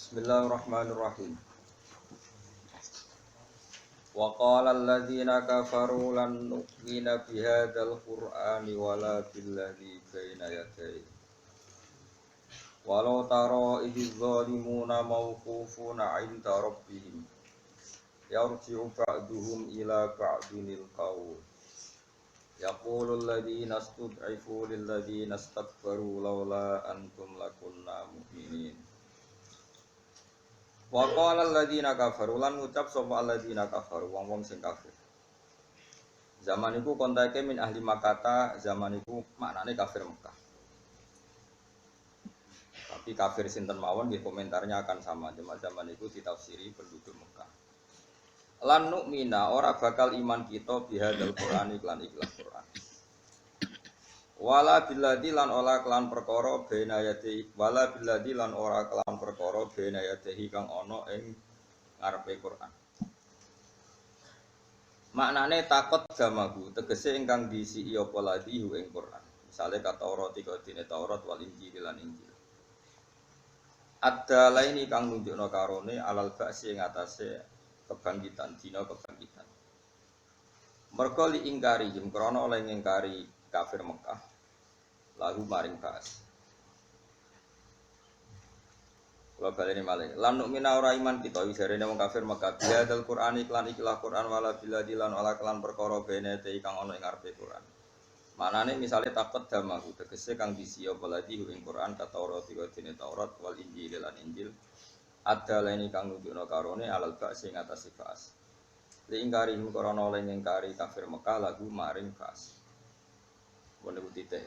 Bismillahirrahmanirrahim. Wa qala alladziina kafaru lan nu'mina bihadzal qur'ani wala billadzi baina yadayhi. Walau tara idz zalimuna mawqufuna 'inda rabbihim yarji'u ba'duhum ila ba'dinil qawl. Yaqulu alladziina istud'ifu lil ladziina istakbaru laula antum lakunna mu'minin. Wa qala alladziina kafaru lan ngucap sapa alladziina kafaru wong-wong sing kafir. Zaman iku kontake min ahli Makkah, zaman iku maknane kafir Mekah. Tapi kafir sinten mawon nggih komentarnya akan sama, cuma zaman iku ditafsiri penduduk Mekah. Lan nu'mina ora bakal iman kita bihadzal Qur'an iklan ikhlas Qur'an. Wala billadzi lan ora kelan perkara bena yati wala billadzi lan ora kelan perkara bena yatihi kang ana ing ngarepe Quran. Maknane takut gamaku tegese ingkang diisi apa ladhi ing Quran. Misale kata Taurat iki dene Taurat wal Injil lan Injil. Ada lain kang nunjukno karone alal ba'si ing atase kebangkitan dina kebangkitan. Mergo li ingkari jem krana oleh ngingkari kafir Mekah lagu maring bahas. Kula baleni malih. Lan nu'mina ora iman kita jarene wong kafir Mekah biadal Qur'an iklan ikhlas Qur'an wala biladi lan ala kelan perkara bene te kang ana ing ngarepe Qur'an. Manane misale takut damaku tegese kang disi apa lagi ing Qur'an ka Taurat iki dene Taurat wal Injil lan Injil. Ada lain kang nunjukno karone alal ba'si ing atase bahas. Li ingkari krana oleh ngingkari kafir Mekah lagu maring bahas. Wong titeh.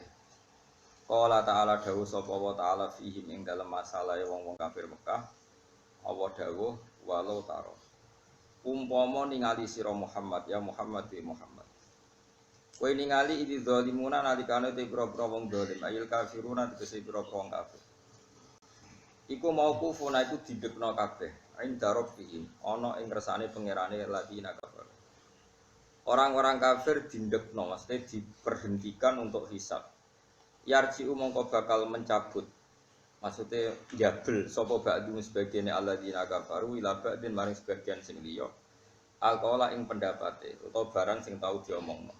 Qala ta'ala dawuh sapa wa ta'ala fihi ing dalem masalah wong-wong kafir Mekah. Allah dawuh walau taro. Umpama ningali sira Muhammad ya Muhammad di Muhammad. Kowe ningali iki zalimuna nalikane te pira-pira wong zalim ayil kafiruna tegese pira-pira wong kafir. Iku mauqufuna iku didekno kabeh. Ain darabihim ana ing ngersane pangerane ladina kafir. Orang-orang kafir dindekno, maksudnya diperhentikan untuk hisab. Yarji'u mongko bakal mencabut. Maksudnya jabel sapa ba'du sebagian alladzina kafaru ila ba'din maring sebagian sing liya. Alqaula ing pendapate utawa barang sing tau diomongno.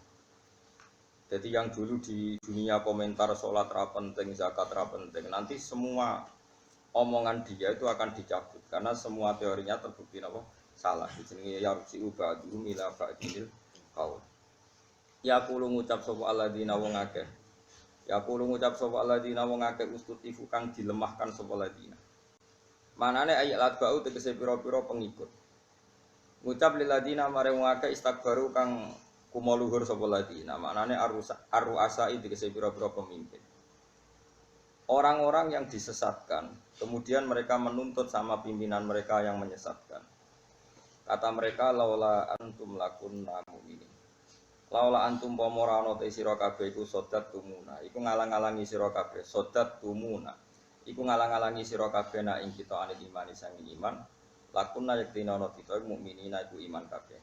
Jadi yang dulu di dunia komentar salat ra penting, zakat ra penting, nanti semua omongan dia itu akan dicabut karena semua teorinya terbukti apa? Salah. Jenenge yarji'u ba'du ila ba'dil qaul. Ya kulo ngucap sapa alladzina wong akeh. Ya kulo ngucap sapa alladzina wong akeh ustutifu kang dilemahkan sapa alladzina. Manane ayat latba'u tegese pira-pira pengikut. Ngucap lil ladzina mare wong akeh istakbaru kang kumaluhur sapa alladzina. Manane arruasa tegese pira-pira pemimpin. Orang-orang yang disesatkan, kemudian mereka menuntut sama pimpinan mereka yang menyesatkan. Kata mereka laula antum lakunna mu'minin. Laula antum pomorano te sira kabeh iku sodat tumuna. Iku ngalang-alangi sira kabeh, sodat tumuna. Iku ngalang-alangi sira kabeh nak ing kita ane iman sang iman. Lakunna yaktina ana kita mukminina iku iman kabeh.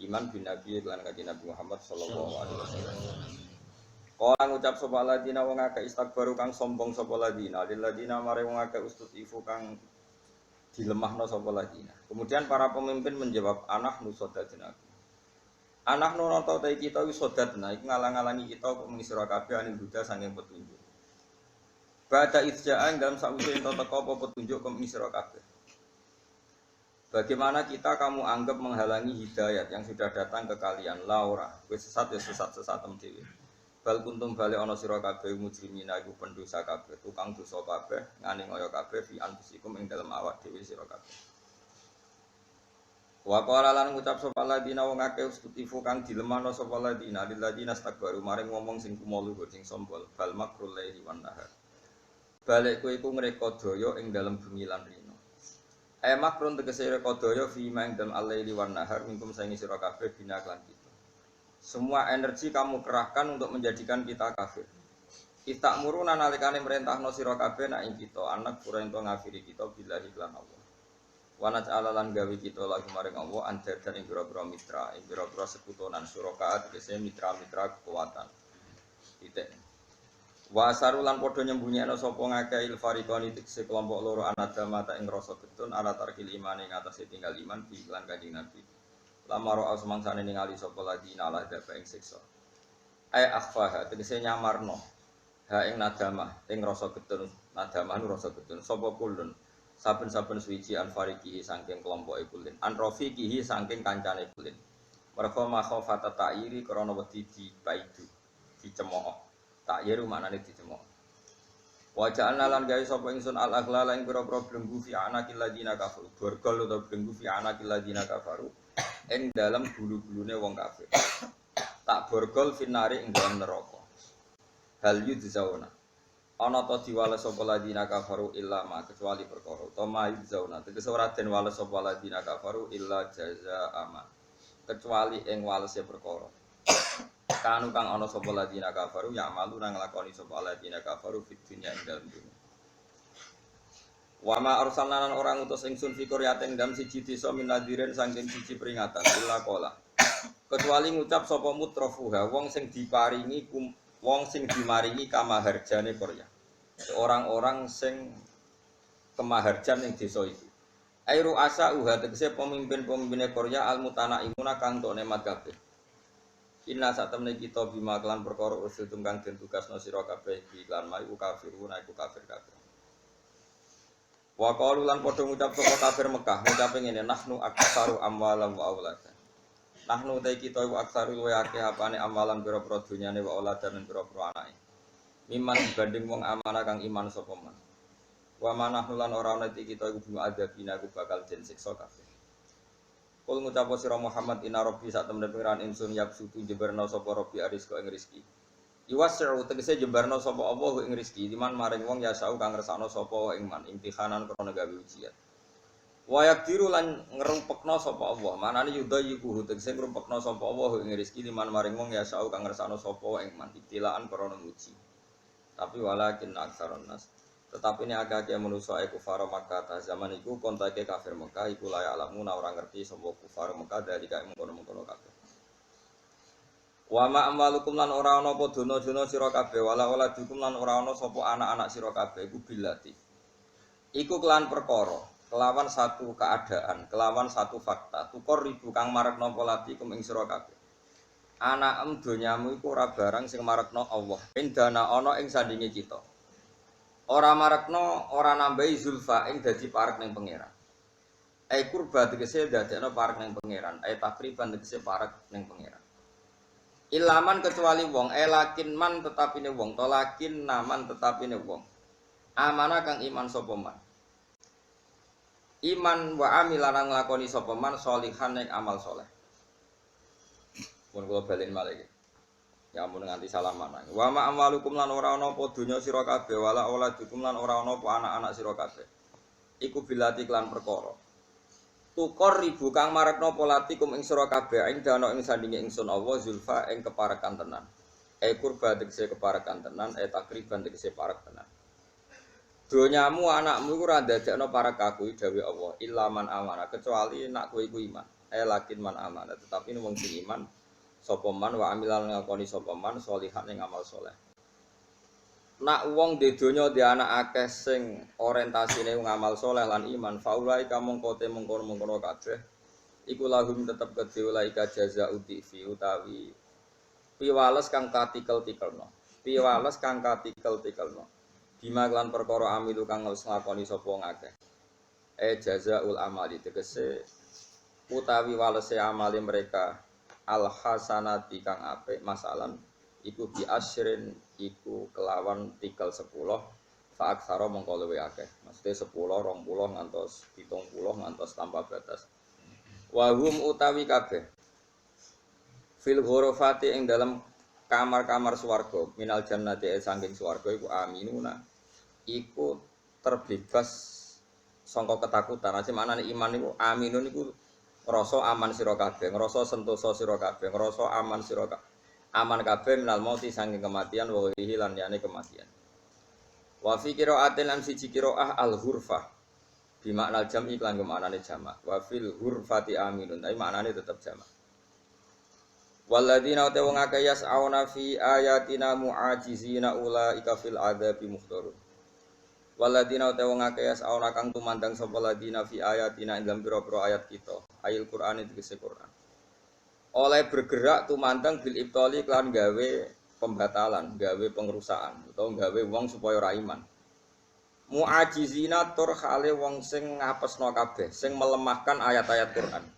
Iman bin Nabi lan kanjeng Nabi Muhammad sallallahu alaihi wasallam. Kala ngucap sapa ladina wong akeh istakbaru kang sombong sapa ladina, lil ladina mare wong akeh ustutifu kang dilemahno sapa ladina. Kemudian para pemimpin menjawab anak nusodatna. Anak nono tau ta kita wis sodatna iku ngalang-alangi kita kok mengisra kabeh anil huda saking petunjuk. Ba'da izja'an dalam sawise ento teko apa petunjuk kok mengisra kabeh. Bagaimana kita kamu anggap menghalangi hidayat yang sudah datang ke kalian? Laura, wis sesat ya sesat-sesatem dhewe. Bal kuntum bali ana sira kabeh mujrimina iku pendosa kabeh, tukang dosa kabeh, ngani ngoyo kabeh fi anfusikum ing dalem awak dhewe sira kabeh. Wa qala lan ngucap sapa ladina wong akeh ustutifu kang dilemahno sapa ladina lil ladina stakbaru maring ngomong sing kumuluhur sing sombol bal makrul laili wan nahar. Balik kowe iku ngreka daya ing dalem bengi lan rino. Makrun tegese reka daya fi ma ing dalem al-laili wan nahar minkum saing sira kabeh bina lan kita. Semua energi kamu kerahkan untuk menjadikan kita kafir. Kita muruna nalikane merintahno sira kabeh nak ing kita anak pura ento ngafiri kita billahi lan Allah. Wa naj'alalan gawe kita lagu maring Allah andadan ing pira-pira mitra, ing pira-pira sekutonan surakaat tegese mitra-mitra kekuatan. Titik. Wa sarulan padha nyembunyiano sapa ngakeh il fariqani tikse kelompok loro anadama ta ing rasa getun ala tarkil iman ing atase tinggal iman bi iklan Kanjeng Nabi. Lamaro asmangsane ningali sapa ladina ala dafa ing siksa. Ay akhfaha tegese nyamarno ha ing nadama ing rasa getun. Nadama nu rasa getun sapa kulun. Saben-saben suwiji an fariqihi saking kelompoke kulin. An rafiqihi saking kancane kulin. Merga makhafata ta'iri krana wedi dibaidu dicemooh. Tak yeru maknane dicemooh. Wa ja'alna lan gawe sapa ingsun al aghlala ing pira-pira belenggu fi anakil ladina kafaru. Borgol utawa belenggu fi anakil ladina kafaru ing dalam bulu-bulune wong kafir. Tak borgol finari ing dalam neraka. Hal yudzzauna. Ana ta diwales sapa ladina kafaru illa ma kecuali perkara. Tama yudzzauna tegese ora den wales sapa ladina kafaru illa jazaa ma. Kecuali ing walese perkara. Kanu kang ana sapa ladina kafaru ya malu nang nglakoni sapa ladina kafaru fid dunya ing dalem dunya. Wa ma arsalna orang utus ingsun fi qaryatin dalam siji desa min nadirin saking siji peringatan illa qala. Kecuali ngucap sapa mutrafuha wong sing diparingi wong sing dimaringi kamaharjane qarya. Orang-orang sing kemaharjan ing desa itu. Airu asa uha tegese pemimpin-pemimpine qarya al mutanaimuna kang tok nikmat kabeh. Inna sak temne kita bima kelan perkara usul kang den tugasno sira kabeh iki lan mai kafirun iku kafir kabeh. Wa qalu lan padha ngucap sapa kafir Mekah ngucape ngene nahnu aktsaru amwalan wa auladan. Nahnu ta kita iku aktsaru luwe akeh apane amalan pira-pira dunyane wa auladan lan pira-pira anake. Miman dibanding wong amanah kang iman sapa man. Wa manahnu lan ora ana kita iku bima adabina iku bakal den siksa kabeh. Kul ngucap sira Muhammad inna rabbi sak temne pengiran insun yabsutu jebarna sapa rabbi arizqa ing rezeki. Iwas'u tegese jebarna sapa Allah ing rezeki liman maring wong ya sau kang ngersakno sapa ing man imtihanan krana gawe ujian. Wa yakdiru lan ngrumpekna sapa Allah. Manane yudayiku tegese ngrumpekna sapa Allah ing rezeki liman maring wong ya sau kang ngersakno sapa ing man ibtilaan krana uji. Tapi walakin aksaron nas tetapi ini agak manusia kufar Makkah zaman itu kontake kafir Mekah iku layak alamu orang ngerti sapa kufar Mekah dari kae mengkono-mengkono kabeh. Wa ma amwalukum lan ora ana apa dono-dono sira kabeh wala waladukum lan ora ana sapa anak-anak sira kabeh iku bilati. Iku kelan perkara, kelawan satu keadaan, kelawan satu fakta. Tukor ribu kang marekno polatikum ing sira kabeh. Anakem donyamu iku ora barang sing marekno Allah. Indana ana ing sandinge kita. Ora marekno ora nambahi zulfa ing dadi parek ning pangeran. Ai kurba tegese dadekno parek ning pangeran, ai takriban tegese parek ning pangeran. Ilaman kecuali wong, lakin man tetapine wong, to lakin naman tetapine wong. Amanah kang iman sapa man. Iman wa amilan nglakoni sapa man sholihan ing amal saleh. Mun kula balen malih. Ya ampun nganti salaman. Wa ma amwalukum lan ora ana apa donya sira kabeh wala auladukum lan ora ana apa anak-anak sira kabeh. Iku bilati klan perkara. Tukor ribu kang marekno polatikum ing sira kabeh ing dana ing sandinge ingsun Allah zulfa ing keparekan tenan. Kurba tegese keparekan tenan, takriban tegese parek tenan. Donyamu anakmu iku ora ndadekno parek aku dawuh Allah illa man amana kecuali nak kowe iku iman. Lakin man amana tetapi wong sing iman sapa man wa amilan ngakoni sapa man sholihan ing amal saleh. Nak wong di donya di anak akeh sing orientasine ngamal saleh lan iman faulai kamangka te mengkono-mengkono kabeh iku lahum tetep kedhe laika jazaa'u fi utawi piwales kang katikel-tikelno. Piwales kang katikel-tikelno. Bima lan perkara amilu kang wis nglakoni sapa ngakeh. Jazaa'ul amali tegese utawi walese amali mereka al-hasanati kang apik masalan iku bi asyrin iku kelawan tikel 10 fa aksara mongko luwih akeh mesti 10 20 ngantos 70 ngantos tanpa batas wa hum utawi kabeh fil ghurafati ing dalam kamar-kamar swarga minal jannati saking swarga iku aminuna iku terbebas sangka ketakutan aja maknane iman iku aminun iku ngrasa aman sira kabeh, ngrasa sentosa sira kabeh, ngrasa aman sira kabeh. Aman kabeh minal mauti saking kematian wa ghairihi lan liyane kematian. Wa fi qira'atin lan siji qira'ah al-ghurfah. Bi makna jam'i lan maknane jamak. Wa fil ghurfati aminun, tapi maknane tetep jamak. Waladina te wong akeh yas'auna fi ayatina mu'ajizina ulaika fil adzabi muhdarun. Waladina te wong akeh yas'auna kang tumandang sapa ladina fi ayatina ing dalam pira-pira ayat kita. Ayat Qur'an itu kese Qur'an. Oleh bergerak tumandang bil ibtali kelan gawe pembatalan, gawe pengrusakan utawa gawe wong supaya ora iman. Mu'ajizina tur khale wong sing ngapesno kabeh, sing melemahkan ayat-ayat Qur'an.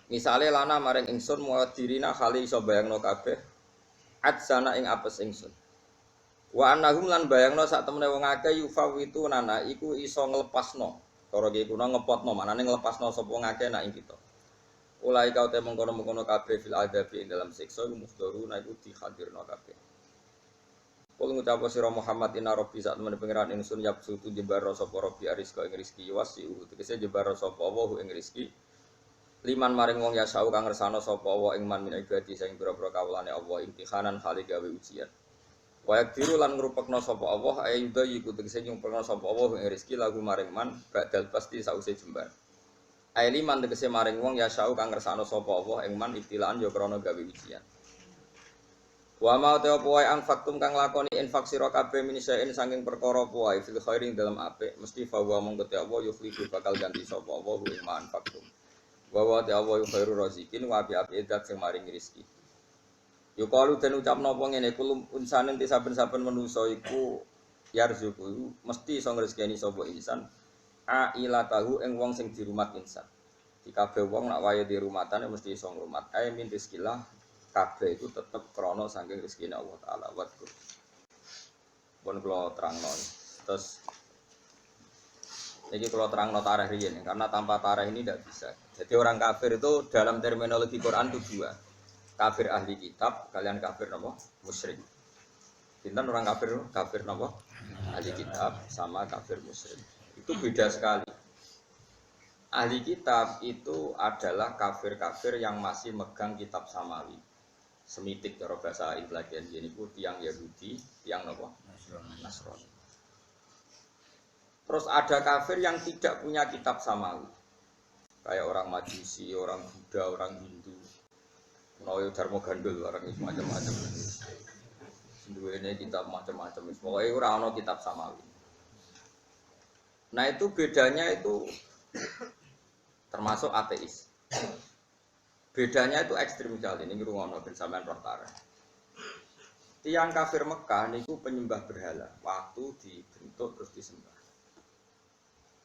Misale lana maring ingsun muadirina khali iso bayangno kabeh adzana ing apes ingsun. Wa annahum lan bayangno sak temene wong akeh yufawitu nana iku iso nglepasno. Cara iki kuna ngepotno manane nglepasno sapa wong akeh nak ing kita. Ulai kau te mengkono-mengkono kabeh fil adabi ing dalam siksa iku muhdaru na iku dihadirno kabeh. Kul ngucap sira Muhammad inna rabbi sak temene pangeran ingsun yabsutu jebar sapa rabbi ariska ing rezeki wasi tegese jebar sapa wa ing rezeki. Liman maring wong yasau kang ngersano sapa wa ing man min ibadi sing pira-pira kawulane Allah imtihanan hale gawe ujian. Wa yakdiru lan ngrupekno sapa Allah ayuda iku tegese nyumpulno sapa Allah ing rezeki lagu maring man badal pasti sause jembar. Ai liman tegese maring wong yasau kang ngersano sapa Allah ing man ibtilaan ya krana gawe ujian. Wa ma ta apa wae anfaqtum kang lakoni infak sira kabeh minisain saking perkara apa wae fil khairin dalam apik mesti fa wa mung kete Allah yukhlifu bakal ganti sapa Allah ing man anfaqtum. Wa wa ta'ala khairu razikin wa api edat sing maring rezeki. Yo kalu den ucapno apa ngene kulum unsanen ti saben-saben manusa iku yarzuku mesti iso ngrezekeni sapa insan ailatahu ing wong sing dirumat insan. Di kabeh wong nak wayahe dirumatan mesti iso ngrumat. Ae min rizkilah kabeh iku tetep krana saking rezekine Allah taala wa kur. Pun kula terangno. Terus ini kalau terang notareh riyen, karena tanpa tareh ini tidak bisa. Jadi orang kafir itu dalam terminologi Quran itu dua, kafir ahli kitab, kalian kafir nopo musyrik. Pinten orang kafir, kafir nopo ahli kitab sama kafir musyrik. Itu beda sekali. Ahli kitab itu adalah kafir-kafir yang masih megang kitab samawi, semitik cara bahasa intelijen. Jadi itu tiang Yahudi, tiang nopo Nasrani. Terus ada kafir yang tidak punya kitab samawi. Kayak orang Majusi, orang Buddha, orang Hindu. Noyo Dharma Gandul, orang itu macam-macam. Dua ini kitab macam-macam. Pokoknya orang ono kitab samawi. Nah itu bedanya itu termasuk ateis. Bedanya itu ekstrim sekali. Ini ngrungono ben sampean roh tareh. Tiang kafir Mekah niku penyembah berhala. Waktu dibentuk terus disembah.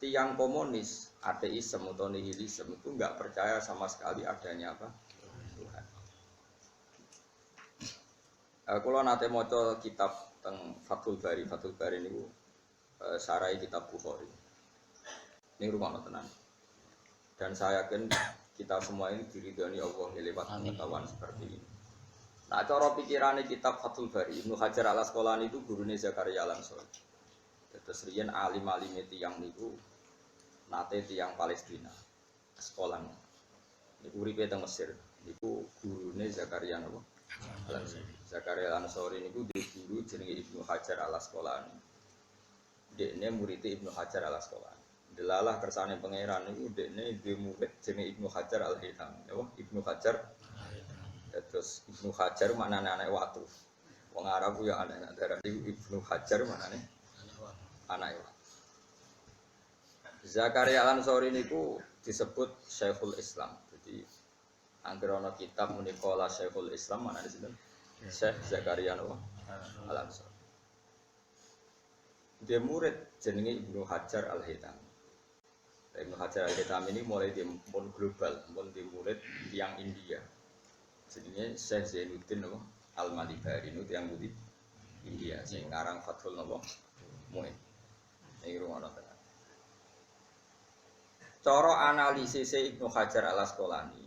Tiang komunis, ateisme atau nihilisme itu enggak percaya sama sekali adanya apa? Tuhan. Kalau nate maca kitab teng Fathul Bari ini sarai kitab Bukhari. Ini rumah tenan. Dan saya yakin kita semua ini diridhani Allah lewat pengetahuan seperti ini. Nah, cara pikirannya kitab Fathul Bari, Ibnu Hajar al-Asqalani itu gurune Zakaria al-Ansori. Terus riyen alim-alime tiyang niku nate tiyang Palestina sekolah niku uripe teng Mesir niku gurune Zakaria napa Zakaria al-Ansori niku di guru jenenge Ibnu Hajar al-Asqalani dekne murid Ibnu Hajar al-Asqalani delalah kersane pangeran niku dekne di murid jenenge Ibnu Hajar al-Haythami napa Ibnu Hajar terus Ibnu Hajar maknane anak watu wong Arab ya anak darah Ibnu Hajar maknane anak watu. Zakaria al-Ansori niku disebut Syekhul Islam. Jadi angger ana kitab menika Syekhul Islam mana di situ? Syekh Zakaria al-Ansori. Dia murid jenenge Ibnu Hajar al-Haythami. Ibnu Hajar al-Haythami ini mulai di pun global, pun di murid yang India. Jenenge Syekh Zainuddin al-Malibari itu yang di India sing ngarang Fathul Mu'in. Iki rumono tenan. Cara analisis Ibnu Hajar al-Asqalani,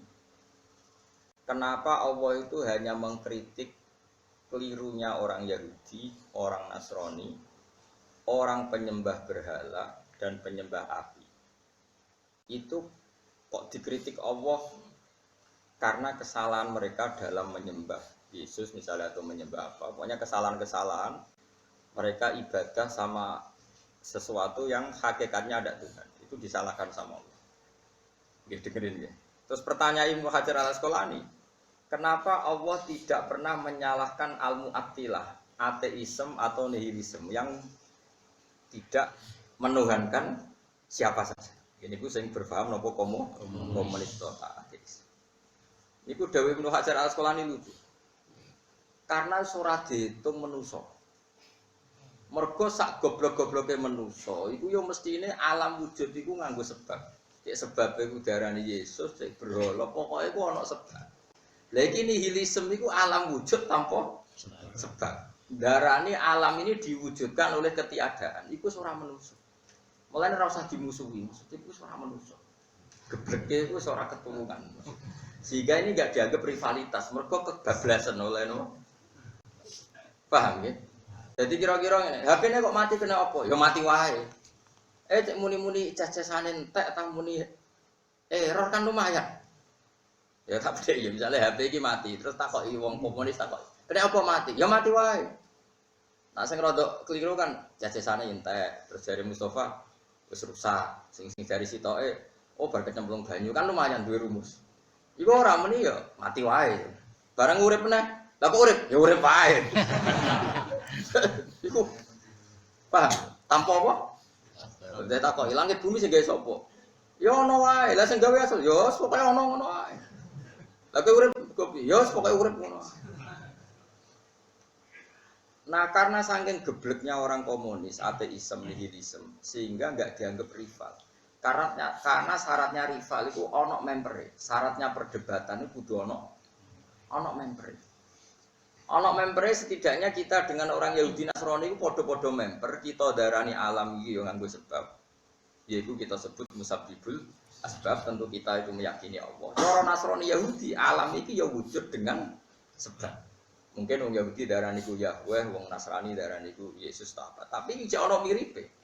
kenapa Allah itu hanya mengkritik kelirunya orang Yahudi, orang Nasrani, orang penyembah berhala, dan penyembah api. Itu kok dikritik Allah karena kesalahan mereka dalam menyembah Yesus misalnya atau menyembah apa. Pokoknya kesalahan-kesalahan mereka ibadah sama sesuatu yang hakikatnya ada Tuhan. Itu disalahkan sama Allah. Nggih dengerin nggih. Terus pertanyaan Ibnu Hajar al-Asqalani, kenapa Allah tidak pernah menyalahkan al-mu'attilah, ateisme atau nihilisme yang tidak menuhankan siapa saja. Ini ku sing berpaham nopo komunis atau ateis. Iku dawuh Ibnu Hajar Al-Asqalani lucu. Karena surah dihitung menuso. Mergo sak goblok-gobloke menuso, iku yo mestine alam wujud iku nganggo sebab. Cek sebab iku diarani Yesus, cek berhala, pokoke iku ana sebab. Lah iki nihilisme iku alam wujud tanpa sebab. Darani alam ini diwujudkan oleh ketiadaan. Iku ora manusa. Mulane ora usah dimusuhi, maksudnya iku ora manusa. Gebleke iku ora ketulungan. Sehingga ini enggak dianggap rivalitas, mergo kebablasan oleh no. Paham ya? Jadi kira-kira ngene, HP-ne kok mati kena apa? Ya mati wae. Cek muni-muni cacasane entek ta muni error kan lumayan. Ya tak bedhe ya misale HP iki mati, terus takoki wong komunis takoki, "Kena apa mati?" Ya mati wae. Nah sing rada keliru kan cacasane entek, terus jare Mustafa wis rusak. Sing dari sitoke oh bar kecemplung banyu kan lumayan duwe rumus. Iku ora muni ya mati wae. Barang urip meneh. Lah kok urip? Ya urip wae. Iku paham? Tanpa apa? Dadi takoki langit bumi sing gawe sapa? Ya ono wae. Lah sing gawe asal ya pokoke ono ngono wae. Lah kowe urip kopi, ya pokoke urip ngono. Nah, karena saking gebleknya orang komunis, ateisme, nihilisme, sehingga enggak dianggap rival. Karena syaratnya rival itu ono member. Syaratnya perdebatan itu kudu ono member. Ono member setidaknya kita dengan orang Yahudi Nasrani itu podo-podo member, kita darani alam iki yo nganggo sebab. Yaitu kita sebut musabbibul asbab, tentu kita itu meyakini Allah. Orang Nasrani Yahudi alam iki ya wujud dengan sebab. Mungkin orang Yahudi darani ku Yahweh, orang Nasrani darani ku Yesus apa. Tapi iki ono miripe.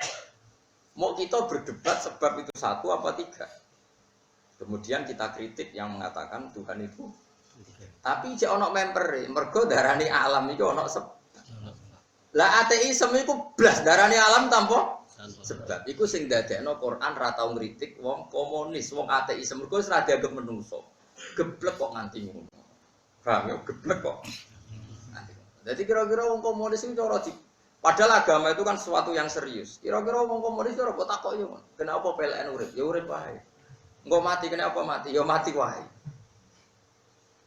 Mau kita berdebat sebab itu satu apa tiga. Kemudian kita kritik yang mengatakan Tuhan itu. Tapi jek ono member, mergo darani alam iku ono sebab. Lah ateisme iku blas darani alam tanpa sebab. Iku sing dadekno Quran ra tau ngritik wong komunis, wong ateisme mergo wis ra dianggap menungso. Geblek kok nganti ngono. Paham ya geblek kok. Jadi kira-kira wong komunis itu cara padahal agama itu kan sesuatu yang serius. Kira-kira wong komunis ora kok takok yo. Kenapa PLN urip? Ya urip wae. Engko mati kenapa mati? Ya mati wae.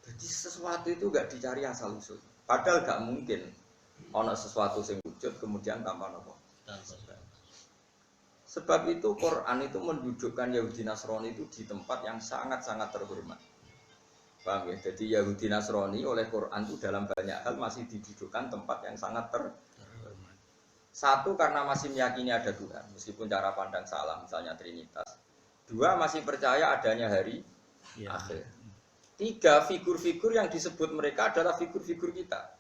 Jadi sesuatu itu gak dicari asal usul. Padahal gak mungkin ono sesuatu yang wujud kemudian tanpa nopo. Sebab itu Quran itu mendudukkan Yahudi Nasrani itu di tempat yang sangat-sangat terhormat. Paham ya? Jadi Yahudi Nasrani oleh Quran itu dalam banyak hal masih didudukkan tempat yang sangat terhormat. Satu karena masih meyakini ada Tuhan, meskipun cara pandang salah, misalnya Trinitas. Dua masih percaya adanya hari akhir. Tiga, figur-figur yang disebut mereka adalah figur-figur kita.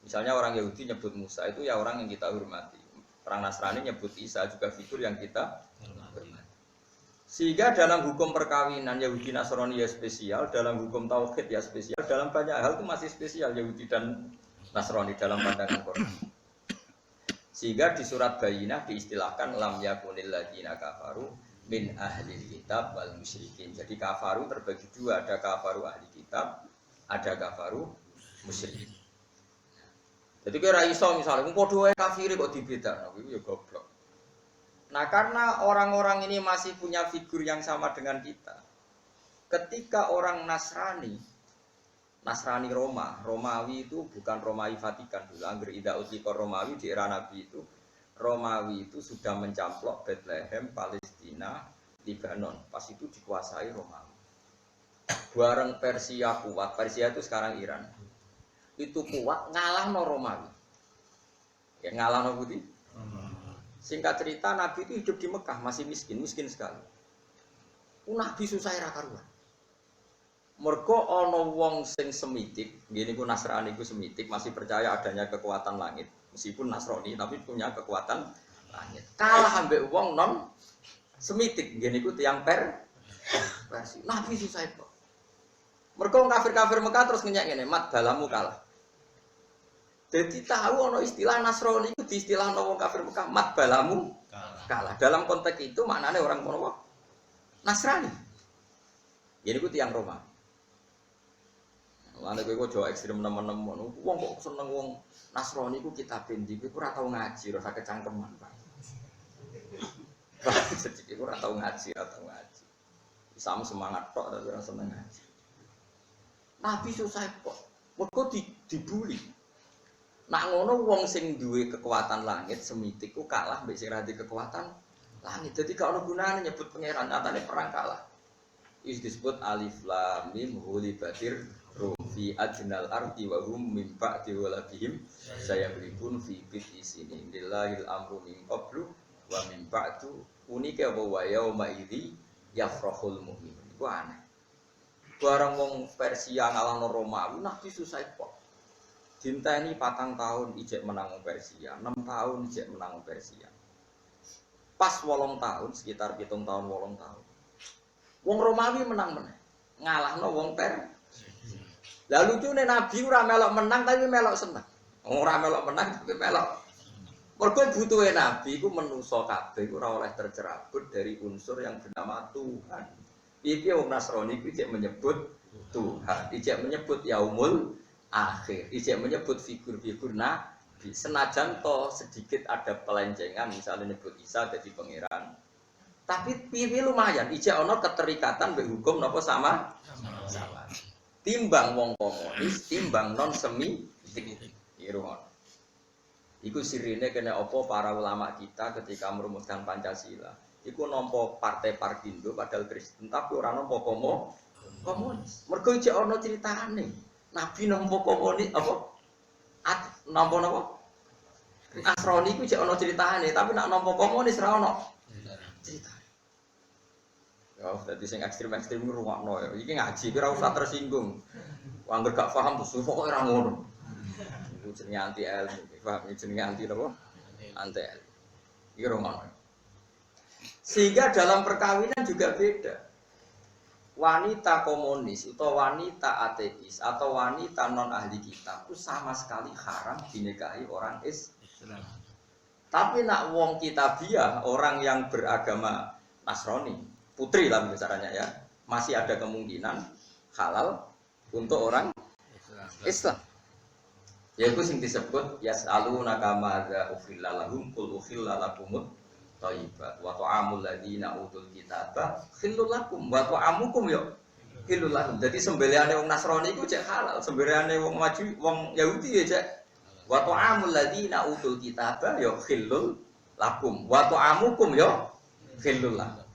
Misalnya orang Yahudi nyebut Musa itu ya orang yang kita hormati. Orang Nasrani nyebut Isa juga figur yang kita hormati. Sehingga dalam hukum perkawinan Yahudi Nasrani ya spesial, dalam hukum tauhid ya spesial, dalam banyak hal itu masih spesial Yahudi dan Nasrani dalam pandangan Quran. Sehingga di surat Bayyinah diistilahkan lam yakunil ladzina kafaru min ahli kitab wal musyrikin. Jadi kafaru terbagi dua, ada kafaru ahli kitab, ada kafaru musyrikin. Jadi kira iso misalnya, padha wae kafir kok dibedakno, iku ya goblok. Nah, karena orang-orang ini masih punya figur yang sama dengan kita. Ketika orang Nasrani Roma, Romawi itu bukan Romawi Vatikan dulu, angger ida utikor Romawi di era Nabi itu. Romawi itu sudah mencaplok Bethlehem, Palestina, Lebanon. Pas itu dikuasai Romawi. Bareng Persia kuat, Persia itu sekarang Iran. Itu kuat ngalahno Romawi. Ya ngalahno putih. Singkat cerita Nabi itu hidup di Mekah masih miskin sekali. Nabi susah ra karuan. Mergo ana wong sing semitik, ngene iku Nasrani iku semitik masih percaya adanya kekuatan langit. Meskipun Nasrani tapi punya kekuatan langit. Kalah ambek wong non semitik, ngene iku tiyang Persia. Nabi susah itu. Mergo kafir-kafir Mekah terus ngenyek ngene, mat balamu kalah. Jadi tahu ono istilah Nasrani itu di istilah wong kafir Mekah, mat balamu kalah. Dalam konteks itu maknanya orang mono Nasrani. Jadi itu tiang Roma. Lan kowe kok jauh ekstrem nemen-nemen. Wong kok seneng wong Nasrani ku kitab ndi kowe ora tau ngaji, ora kecangkeman, Pak. Jadi kowe ora tau ngaji, ora tau ngaji. Sama semangat tok tapi ora seneng ngaji. Nabi susah kok. Mergo dibuli. Nak ngono wong sing duwe kekuatan langit semitik ku kalah mbek sing ra duwe kekuatan langit. Jadi gak ono gunane nyebut pangeran, nyatane perang kalah. Is disebut alif lam mim hulibatir rum fi adnal ardi wa hum min ba'di waladihim sayabribun fi bid'i sinin lillahil amru min qablu wa min ba'du unike wa yauma idzi yafrahul mu'minun. Iku aneh. Barang wong Persia ngalahno Romawi nabi susah kok. Dinteni 4 tahun ijek menang Persia, 6 tahun ijek menang Persia. Pas 8 tahun, sekitar 7 tahun 8 tahun. Wong Romawi menang meneh. Ngalahno wong Persia. Lah lucune nabi ora melok menang tapi melok seneng. Ora melok menang tapi melok. Mergo butuhe nabi iku menungso kabeh ora oleh tercerabut dari unsur yang bernama Tuhan. Iki wong Nasrani iku ijek menyebut Tuhan, ijek menyebut yaumul akhir, ijek menyebut figur-figur nabi. Senajan to sedikit ada pelencengan misalnya nyebut Isa jadi pangeran. Tapi piye lumayan ijek ana keterikatan mbek hukum napa sama. Timbang wong komunis, timbang non semi irungon. Iku sirine kena apa para ulama kita ketika merumuskan Pancasila. Iku nampa partai Parkindo padahal Kristen, tapi ora nampa komunis. Mergo ijek ana critane. Nabi nampa komunis apa? Nampa napa? Nasrani iku ijek ana critane, tapi nek nampa komunis ora ana critane. Ya, dadi sing ekstrem-ekstrem ngrungokno ya. Iki ngaji ora usah tersinggung. Angger gak paham terus pokoke ora ngono. Iku jenenge anti ilmu, paham jenenge anti napa? Anti ilmu. Iki rungokno. Sehingga dalam perkawinan juga beda. Wanita komunis atau wanita ateis atau wanita non ahli kitab itu sama sekali haram dinikahi orang Islam. Tapi nak wong kitabiah, orang yang beragama Nasrani, putri lah bicaranya ya, masih ada kemungkinan halal untuk orang Islam. Yaitu yang disebut yas'alunaka madza ukhilla lahum qul ukhilla lakumut thayyibat wa ta'amul ladzina utul kitaba khillul lakum wa ta'amukum ya khillul lakum. Jadi sembelihane wong Nasrani iku cek halal, sembelihane wong maju wong Yahudi ya cek wa ta'amul ladzina utul kitaba ya khillul lakum wa ta'amukum ya khillul lakum.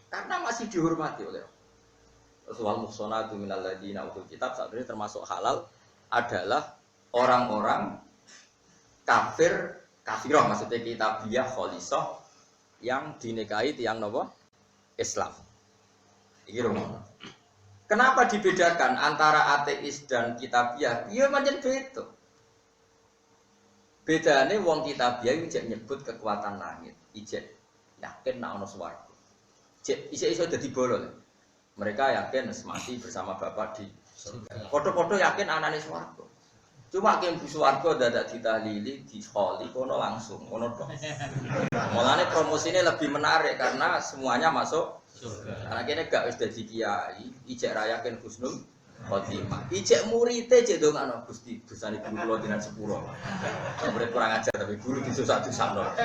Karena masih dihormati oleh Rasulullah muhsanatu minal ladzina utul kitab. Saat ini termasuk halal adalah orang-orang kafirah maksudnya kitabiah kholisah yang dinikahi tiang nopo Islam. Iki rumah. Kenapa dibedakan antara ateis dan kitabiah? Iya macam itu. Bedane wong kitabiah ijek nyebut kekuatan langit, ijek yakin nek ana swarga. Iso dadi bolol. Mereka yakin mati bersama Bapak di surga. Foto-foto yakin anane swarga. Cuma yang di swarga dadak ditahlili, diholi kono langsung, kono tok. Mulane promosinya lebih menarik karena semuanya masuk surga. Karena kene gak wis dadi kiai, ijek ra yakin husnul khotimah. Ijek murite cek ndongakno Gusti, dosane guru kula dinan sepuro. Murid kurang ajar tapi guru disusah-susahno.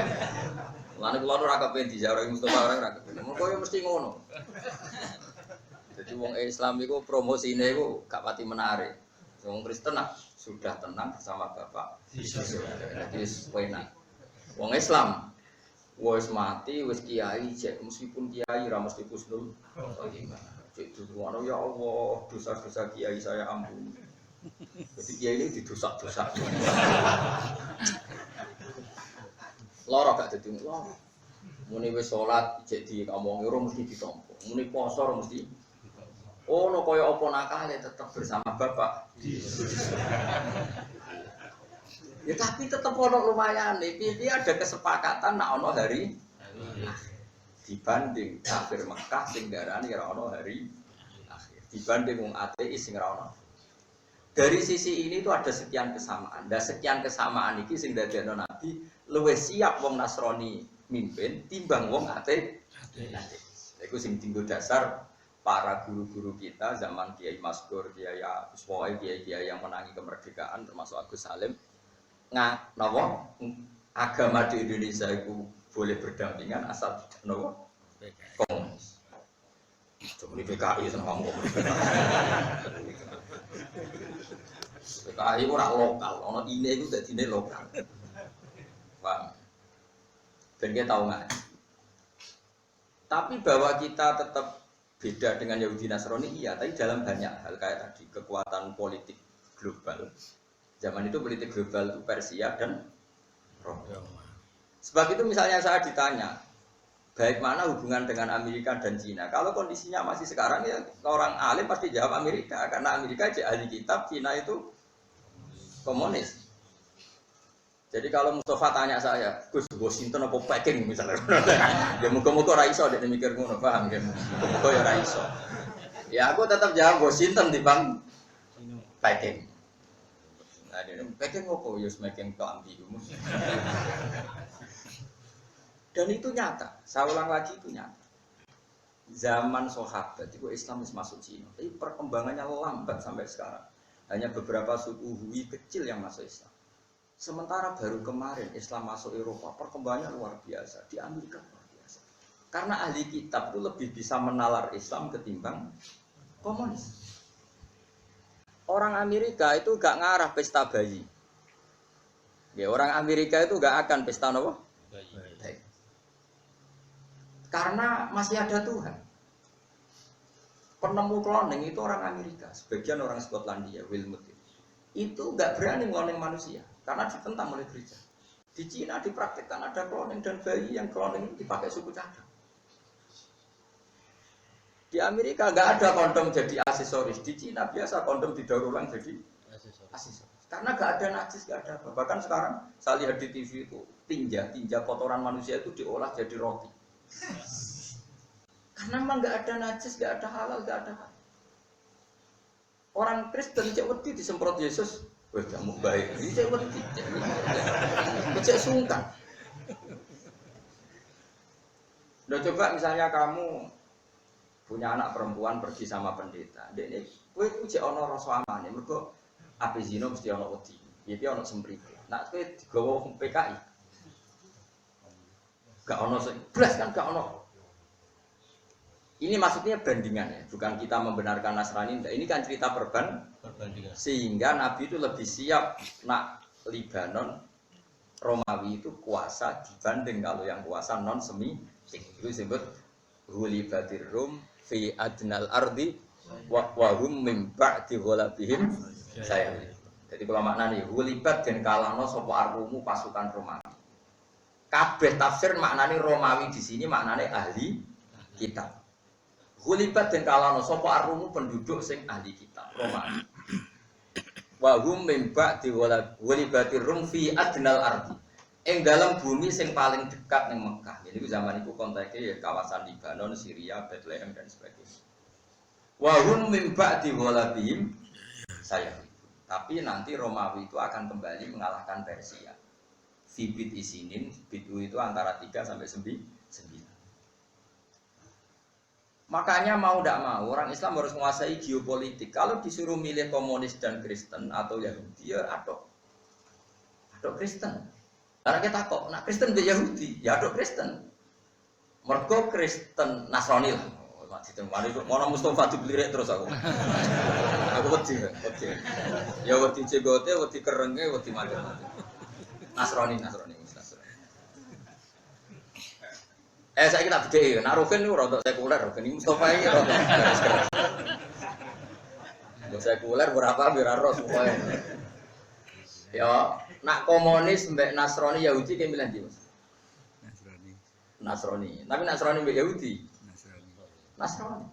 Mulane kula ora kepen dijawari Mustofa ora kepen. Mengko yo mesti ngono. Jadi wong Islam iku promosine iku gak pati menarik. Wong Kristen sudah tenang bersama Bapak. Jadi enak. Wong Islam wis mati wis kiai cek meskipun kiai ra mesti husnul khotimah. Cek duwono ya Allah, dosa-dosa kiai saya ampuni. Jadi kiai ini didosak-dosak. Loro gak dadi loro. Muni wis salat cek diomongi ora mesti ditampa. Muni poso ora mesti. Oh, no kaya apa nakale tetap bersama Bapak. Ya tapi tetap ono lumayan nih. Piye ada kesepakatan nak ono hari dibanding kafir Mekah sing darani ora ono hari akhir. Dibanding wong ateis sing ora ono. Dari sisi ini itu ada sekian kesamaan. Dan sekian kesamaan iki sing dadekno Nabi luwih siap wong Nasrani mimpin timbang wong ateis. Iku sing tinggo dasar para guru-guru kita zaman Kiai Maskur, Kiai Uswoi, Kiai yang menangi kemerdekaan termasuk Agus Salim napa agama di Indonesia itu boleh berdampingan asal napa komunis. Coba di PKI seneng ngomong. PKI ora lokal, ono ini itu dadine lokal. Paham? Ben kita tahu nggak? Tapi bahwa kita tetap beda dengan Yahudi Nasrani iya, tapi dalam banyak hal kayak tadi kekuatan politik global. Zaman itu politik global itu Persia dan Roma. Sebab itu misalnya saya ditanya, baik mana hubungan dengan Amerika dan Cina? Kalau kondisinya masih sekarang ya orang alim pasti jawab Amerika karena Amerika ahli kitab, Cina itu komunis. Jadi kalau Mustafa tanya saya, Gus Washington apa Peking misalnya, ya muka-muka raiso dia mikir ngono, paham ya? Muka ya raiso. Ya aku tetap jawab Washington di bang Peking. Nah, Peking apa? Ya semakin keambi. Dan itu nyata, saya ulang lagi itu nyata. Zaman sahabat itu Islam masuk Cina, tapi perkembangannya lambat sampai sekarang. Hanya beberapa suku Hui kecil yang masuk Islam. Sementara baru kemarin Islam masuk Eropa, perkembangannya luar biasa. Di Amerika luar biasa. Karena ahli kitab itu lebih bisa menalar Islam ketimbang komunis. Orang Amerika itu gak ngarah pesta bayi. Ya, orang Amerika itu gak akan pesta apa? Bayi. Karena masih ada Tuhan. Penemu cloning itu orang Amerika, sebagian orang Skotlandia, Wilmot itu nggak berani cloning manusia karena ditentang oleh gereja. Di Cina dipraktikkan ada cloning dan bayi yang cloning itu dipakai suku cadang. Di Amerika nggak ada kondom jadi aksesoris. Di Cina biasa kondom didaur ulang jadi aksesoris. Karena nggak ada najis, nggak ada apa. Bahkan sekarang saya lihat di TV itu tinja kotoran manusia itu diolah jadi roti. Karena memang nggak ada najis, nggak ada halal, nggak ada hal. Orang Kristen cek wedi disemprot Yesus, wah kamu baik. Ini cek wedi, cek sungkan. Udah coba misalnya kamu punya anak perempuan pergi sama pendeta, ini, kue cek ono rasa aman, mereka api zino mesti ono wedi, jadi ono semprit. Nak kue digawa PKI, gak ono belas kan gak ono. Ini maksudnya bandingan ya, bukan kita membenarkan Nasrani. Ini kan cerita perbandingan. Sehingga Nabi itu lebih siap nak Libanon, Romawi itu kuasa dibanding kalau yang kuasa non Semitik. Itu disebut hulibatir rum fi adnal ardi wa hum min ba'di ghalabihim saya. Jadi kalau maknanya hulibat dan kalano sapa arrumu pasukan Romawi. Kabeh tafsir maknanya Romawi di sini maknanya ahli kitab. Hulibat dan kalano sopo arrumu penduduk sing ahli kitab Romawi. Wahum membak di hulibatir rum fi adnal ardi. Ing dalam bumi sing paling dekat ning Mekah. Jadi zaman itu konteksnya ya kawasan Libanon, Syria, Bethlehem dan sebagainya. Wahum membak di hulabihim saya. Tapi nanti Romawi itu akan kembali mengalahkan Persia. Fibit isinin, bitu itu antara 3 sampai 9. Makanya mau tidak mau orang Islam harus menguasai geopolitik. Kalau disuruh milih komunis dan Kristen atau Yahudi ya aduk Kristen. Karena kita kok nak Kristen ke Yahudi ya aduk Kristen. Mergo Kristen Nasrani lah. Mau Mustafa dibelirik terus aku. Aku wedi. Ya wedi cegote, wedi kerenge, wedi macam-macam. Nasrani. Saya kita beda, nak Rukin itu rotok sekuler, ini Mustafa ini rotok garis-garis. Sekuler berapa biar roh supaya. Ya, nak komunis mbek Nasrani Yahudi kayak bilang dia. Nasrani. Tapi Nasrani mbek Yahudi. Nasrani.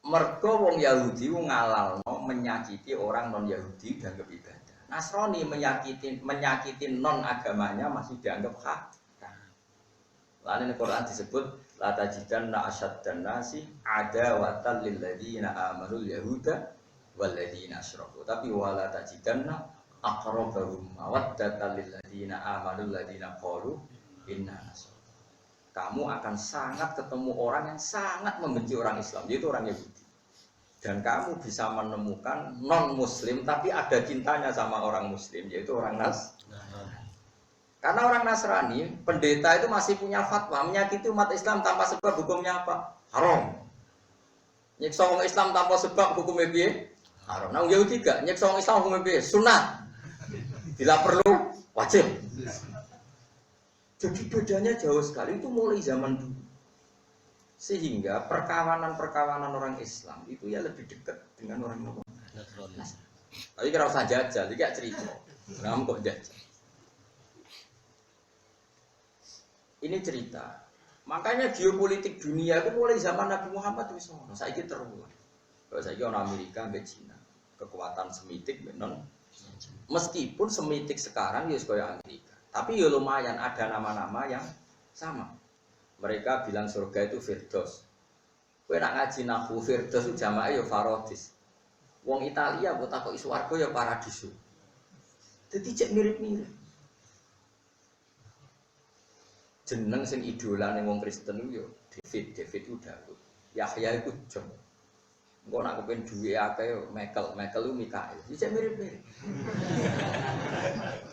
Mergo wong Yahudi ngalalno menyakiti orang non Yahudi dianggap ibadah. Nasrani menyakiti non agamanya masih dianggap hak. Lalu di Quran disebut la tajidanna asyaddan nasi adawatan lil ladzina amanul yahuda wal ladzina asyraku. Tapi wala tajidanna aqrabahum mawaddatan lil ladzina amanul ladzina qalu inna nasara. kamu akan sangat ketemu orang yang sangat membenci orang Islam, yaitu orang Yahudi. Dan kamu bisa menemukan non-Muslim tapi ada cintanya sama orang Muslim, yaitu orang Nasrani. Karena orang Nasrani, pendeta itu masih punya fatwa menyakiti umat Islam tanpa sebab hukumnya apa? Haram. Nyiksa orang Islam tanpa sebab hukumnya piye? Haram. Nah, Yahudi gak nyiksa orang Islam hukumnya piye? Sunnah. Bila perlu wajib. Jadi bedanya jauh sekali itu mulai zaman dulu. Sehingga perkawanan-perkawanan orang Islam itu ya lebih dekat dengan orang Nasrani. Tapi kira usah jajal, jadi gak cerita. Kamu kok jajal? Ini cerita. Makanya geopolitik dunia itu mulai zaman Nabi Muhammad itu sono. Saiki terulang. Kalau saiki orang Amerika sampai Cina, kekuatan semitik benar. Meskipun semitik sekarang ya kayak Amerika. Tapi ya lumayan ada nama-nama yang sama. Mereka bilang surga itu Firdaus. Kowe nak ngaji nahwu Firdaus itu jamaah ya Farodis. Wong Italia mbok takoki swarga ya Paradiso. Dadi cek mirip-mirip. Jeneng sing idolane wong Kristen yo David itu Daud. Yahya iku John. Engko nak kepen duwe akeh yo Michael itu Mikael. Cek mirip-mirip.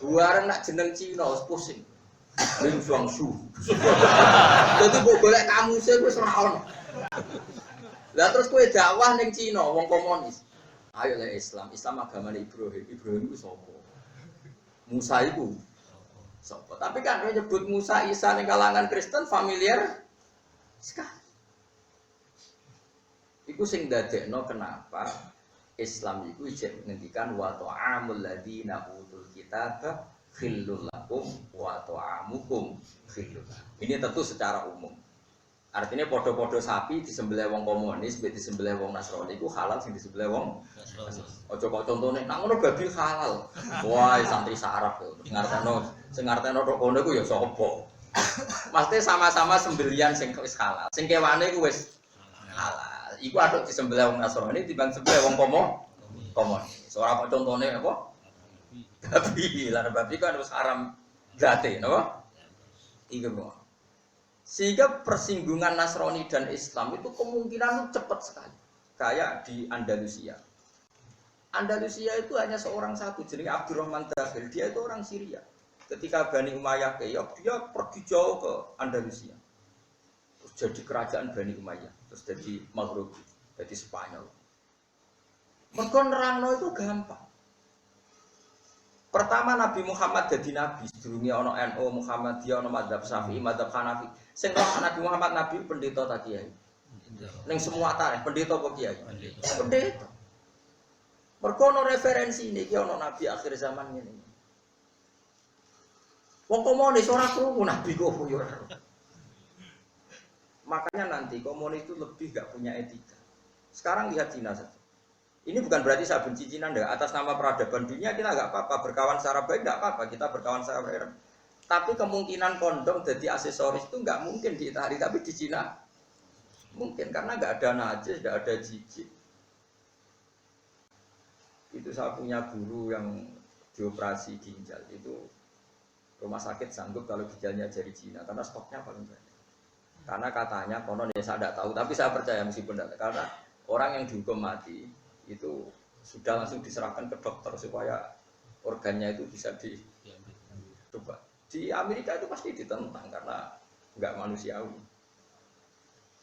Buareng nak jeneng Cina wis pusing. Ling Shuangshu. Dadi mbok golek kamuse wis ora ono. Lah terus kowe dakwah ning Cina wong komunis. Ayo le Islam agamane Ibrahim. Ibrahim iku sapa? Musa iku sapa? Tapi kan kowe nyebut Musa Isa ning kalangan Kristen familiar sekali. Iku sing dadekno kenapa Islam iku ijek ngendikan wa ta'amul ladina utul kitaba khillul lakum wa ta'amukum khillul. Ini tentu secara umum. Artinya podo-podo sapi disembelih wong komunis, mbek disembelih wong Nasrani iku halal sing disembelih wong Nasrani. Aja kok contone nak ngono babi halal. Wah, santri sarap yo. Sing ngarteno tok kono iku ya sapa? Maksudnya sama-sama sembelihan sing wis halal. Sing kewane iku wis halal. Iku aduk disembelih wong Nasrani timbang sembelih wong komunis. Ora kok contone apa? Babi, lan babi kan harus haram zate, napa? Iku kok. Sehingga persinggungan Nasrani dan Islam itu kemungkinan cepat sekali. Kayak di Andalusia. Andalusia itu hanya seorang satu, jenenge Abdurrahman Dakhil. Dia itu orang Syria. Ketika Bani Umayyah keok, dia pergi jauh ke Andalusia. Terus jadi kerajaan Bani Umayyah, terus jadi Maghrib, jadi Spanyol. Mergo nerangno itu gampang. Pertama Nabi Muhammad jadi nabi, sedurunge ana NU Muhammadiyah, ana mazhab Syafi'i, mazhab Hanafi. Sing roh Nabi Muhammad nabi pendeta ta kiai. Ning semua tarikh pendeta apa kiai? Pendeta. Mergo ana referensi niki ana nabi akhir zaman ngene. Wong komunis ora krungu nabi kok yo ora. Makanya nanti komunis itu lebih gak punya etika. Sekarang lihat Cina saja. Ini bukan berarti saya benci Cina, enggak. Atas nama peradaban dunia kita enggak apa-apa, berkawan secara baik enggak apa-apa, kita berkawan secara baik. Tapi kemungkinan kondom jadi aksesoris itu enggak mungkin di Italia, tapi di Cina mungkin karena enggak ada najis, enggak ada jijik. Itu saya punya guru yang dioperasi ginjal, itu rumah sakit sanggup kalau ginjalnya dari Cina karena stoknya paling banyak. Karena katanya konon ya saya enggak tahu, tapi saya percaya meskipun enggak, karena orang yang dihukum mati itu sudah langsung diserahkan ke dokter supaya organnya itu bisa dicoba. Di Amerika itu pasti ditentang karena nggak manusiawi.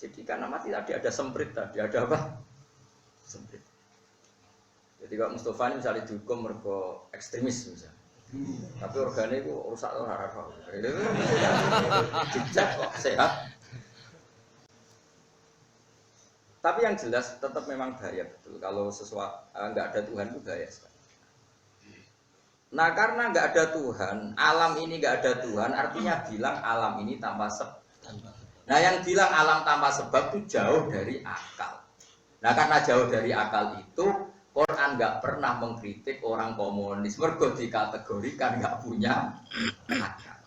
Jadi karena mati tadi ada semprit tadi, ada apa? Semprit. Jadi kalau Mustafa ini misalnya dihukum mergo ekstremis misalnya, tapi organnya itu rusak ora ora. Dicek kok sehat. Tapi yang jelas tetap memang bahaya betul. Kalau sesuatu nggak ada Tuhan itu bahaya sekali. Nah karena nggak ada Tuhan, alam ini nggak ada Tuhan, artinya bilang alam ini tanpa sebab. Nah yang bilang alam tanpa sebab itu jauh dari akal. Nah karena jauh dari akal itu, Quran nggak pernah mengkritik orang komunis. Mergo dikategorikan nggak punya akal.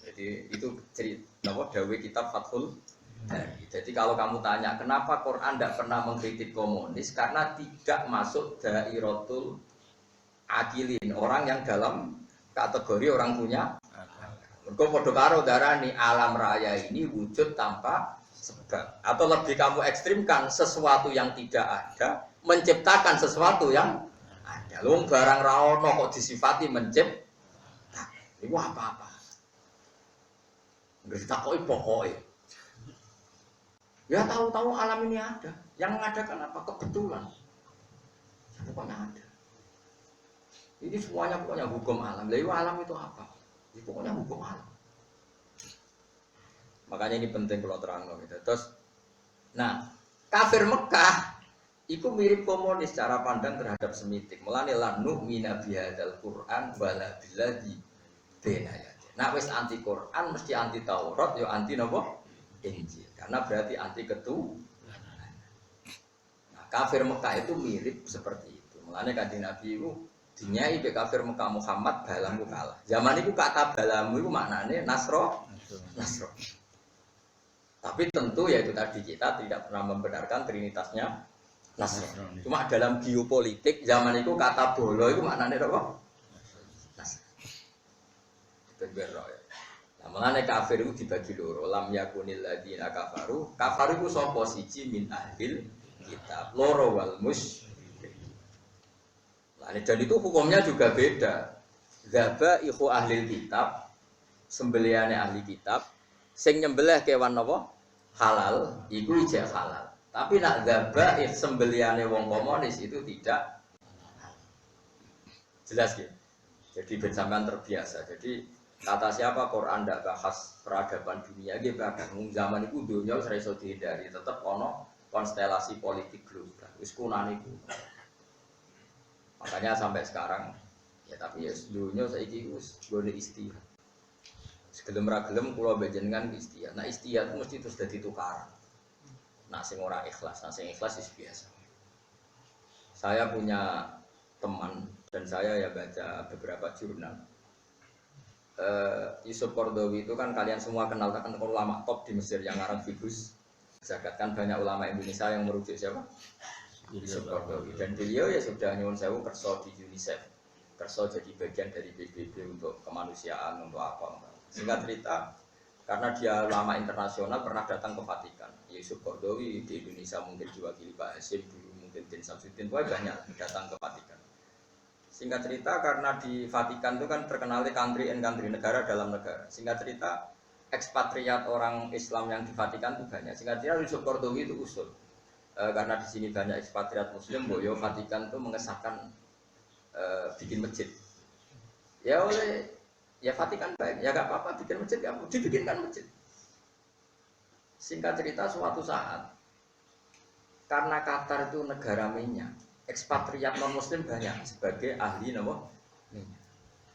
Jadi itu cerita dawe kitab Fathul. Jadi kalau kamu tanya kenapa Quran tidak pernah mengkritik komunis, karena tidak masuk dairatul akilin, orang yang dalam kategori orang punya. Mergo padha karo darani alam raya ini wujud tanpa sebab. Atau lebih kamu ekstrimkan sesuatu yang tidak ada menciptakan sesuatu yang ada. Lung barang ra ono kok disifati mencipta. Iku apa-apa. Nggak ditakoki pokoknya. Ya tahu-tahu alam ini ada. Yang mengadakan apa? Kebetulan. Ya, pokoknya ada. Ini semuanya pokoknya hukum alam. Lalu alam itu apa? Ya, pokoknya hukum alam. Makanya ini penting kalau terang gitu. Terus, nah kafir Mekah itu mirip komunis cara pandang terhadap semitik. Mulane lan nu'mina bihadzal Qur'an wala billadzi bainaya. Nah wis anti Quran mesti anti Taurat yo anti napa? Injil. Karena berarti anti ketuhanan. Nah, kafir Mekah itu mirip seperti itu. Mulane Kanjeng Nabi itu dinyai be kafir Mekah Muhammad balamu kalah. Zaman itu kata balamu itu maknane Nasro. Tapi tentu ya itu tadi kita tidak pernah membenarkan trinitasnya Nasro. Cuma dalam geopolitik zaman itu kata bolo itu maknane apa? Nasro. Berbeda ya. Nah, mulane kafir itu dibagi loro. Lam yakunil ladina kafaru. Kafaru itu sapa siji min ahlil kitab. Loro wal musyrik. Nah, dan itu hukumnya juga beda. Dzabaihu ahlil kitab, sembelihane ahli kitab, sing nyembelih kewan napa? Halal, iku ijek halal. Tapi nak dzabaih sembelihane wong komunis itu tidak jelas gitu. Jadi ben sampean terbiasa. Jadi kata siapa Quran ndak bahas peradaban dunia gitu bahkan zaman itu dunia ora iso dihindari, tetep ono konstelasi politik global. Wis kunane iku. Makanya sampai sekarang ya tapi ya dunia saiki wis gone istihad. Segelem ra gelem kula bejenengan istihad. Nah istihad mesti terus dadi tukaran. Nah sing ora ikhlas, nah sing ikhlas wis biasa. Saya punya teman dan saya ya baca beberapa jurnal. Yusuf Qaradawi itu kan kalian semua kenal kan ulama top di Mesir yang ngarang Fiqhus Zakat kan banyak ulama Indonesia yang merujuk siapa? Yusuf Qaradawi dan beliau ya sudah nyuwun sewu kerso di UNICEF, kerso jadi bagian dari PBB untuk kemanusiaan untuk apa? Singkat cerita karena dia ulama internasional pernah datang ke Vatikan. Yusuf Qaradawi di Indonesia mungkin diwakili Pak Hasyim dulu mungkin Din Samsudin banyak datang ke Vatikan. Singkat cerita karena di Vatikan itu kan terkenal country and country, negara dalam negara. Singkat cerita ekspatriat orang Islam yang di Vatikan itu banyak. Singkat cerita Yusuf Qaradawi itu usul karena di sini banyak ekspatriat Muslim, boyo Vatikan itu mengesahkan bikin masjid. Ya oleh ya Vatikan baik, ya gak apa-apa bikin masjid, gak dibikinkan masjid. Singkat cerita suatu saat karena Qatar itu negara minyak. Ekspatriat non muslim banyak sebagai ahli nama minyak.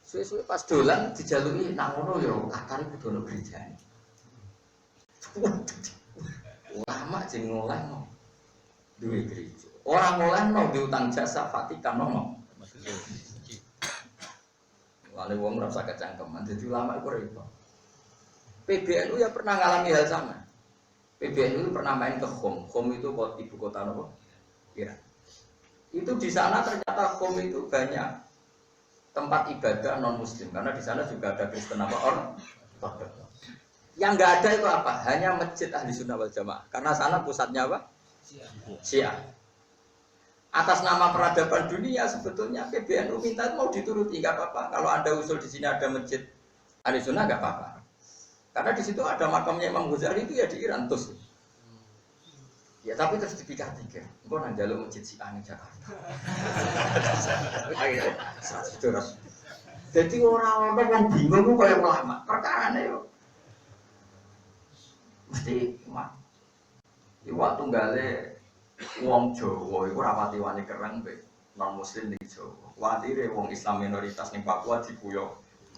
Suwe-suwe pas dolan dijalui nang ngono ya Qatar iku dono gereja. Ulama sing ngolehno duwe gereja. Ora ngolehno diutang jasa Vatikan nono. Wale wong ora usah kecangkeman. Dadi ulama iku repot. PBNU ya pernah ngalami hal sama. PBNU pernah main ke Qom. Qom itu ibu kota apa? Iran. Itu di sana ternyata Qom itu banyak tempat ibadah non muslim karena di sana juga ada Kristen apa orang. Yang nggak ada itu apa? Hanya masjid ahli sunnah wal jamaah karena sana pusatnya apa? Syiah. Atas nama peradaban dunia sebetulnya PBNU minta mau dituruti nggak apa-apa. Kalau ada usul di sini ada masjid ahli sunnah nggak apa-apa. Karena di situ ada makamnya Imam Ghazali itu ya di Iran terus. Ya tapi terus dipikir-pikir, engko nang njaluk masjid Syiah ning Jakarta. Terus. Dadi ora ono wong bingung kaya ulama. Perkarane yo. Mesti mak. Iwak tunggale wong Jawa iku ora pati wani kereng be non muslim ning Jawa. Watire wong Islam minoritas ning Papua dikuyok.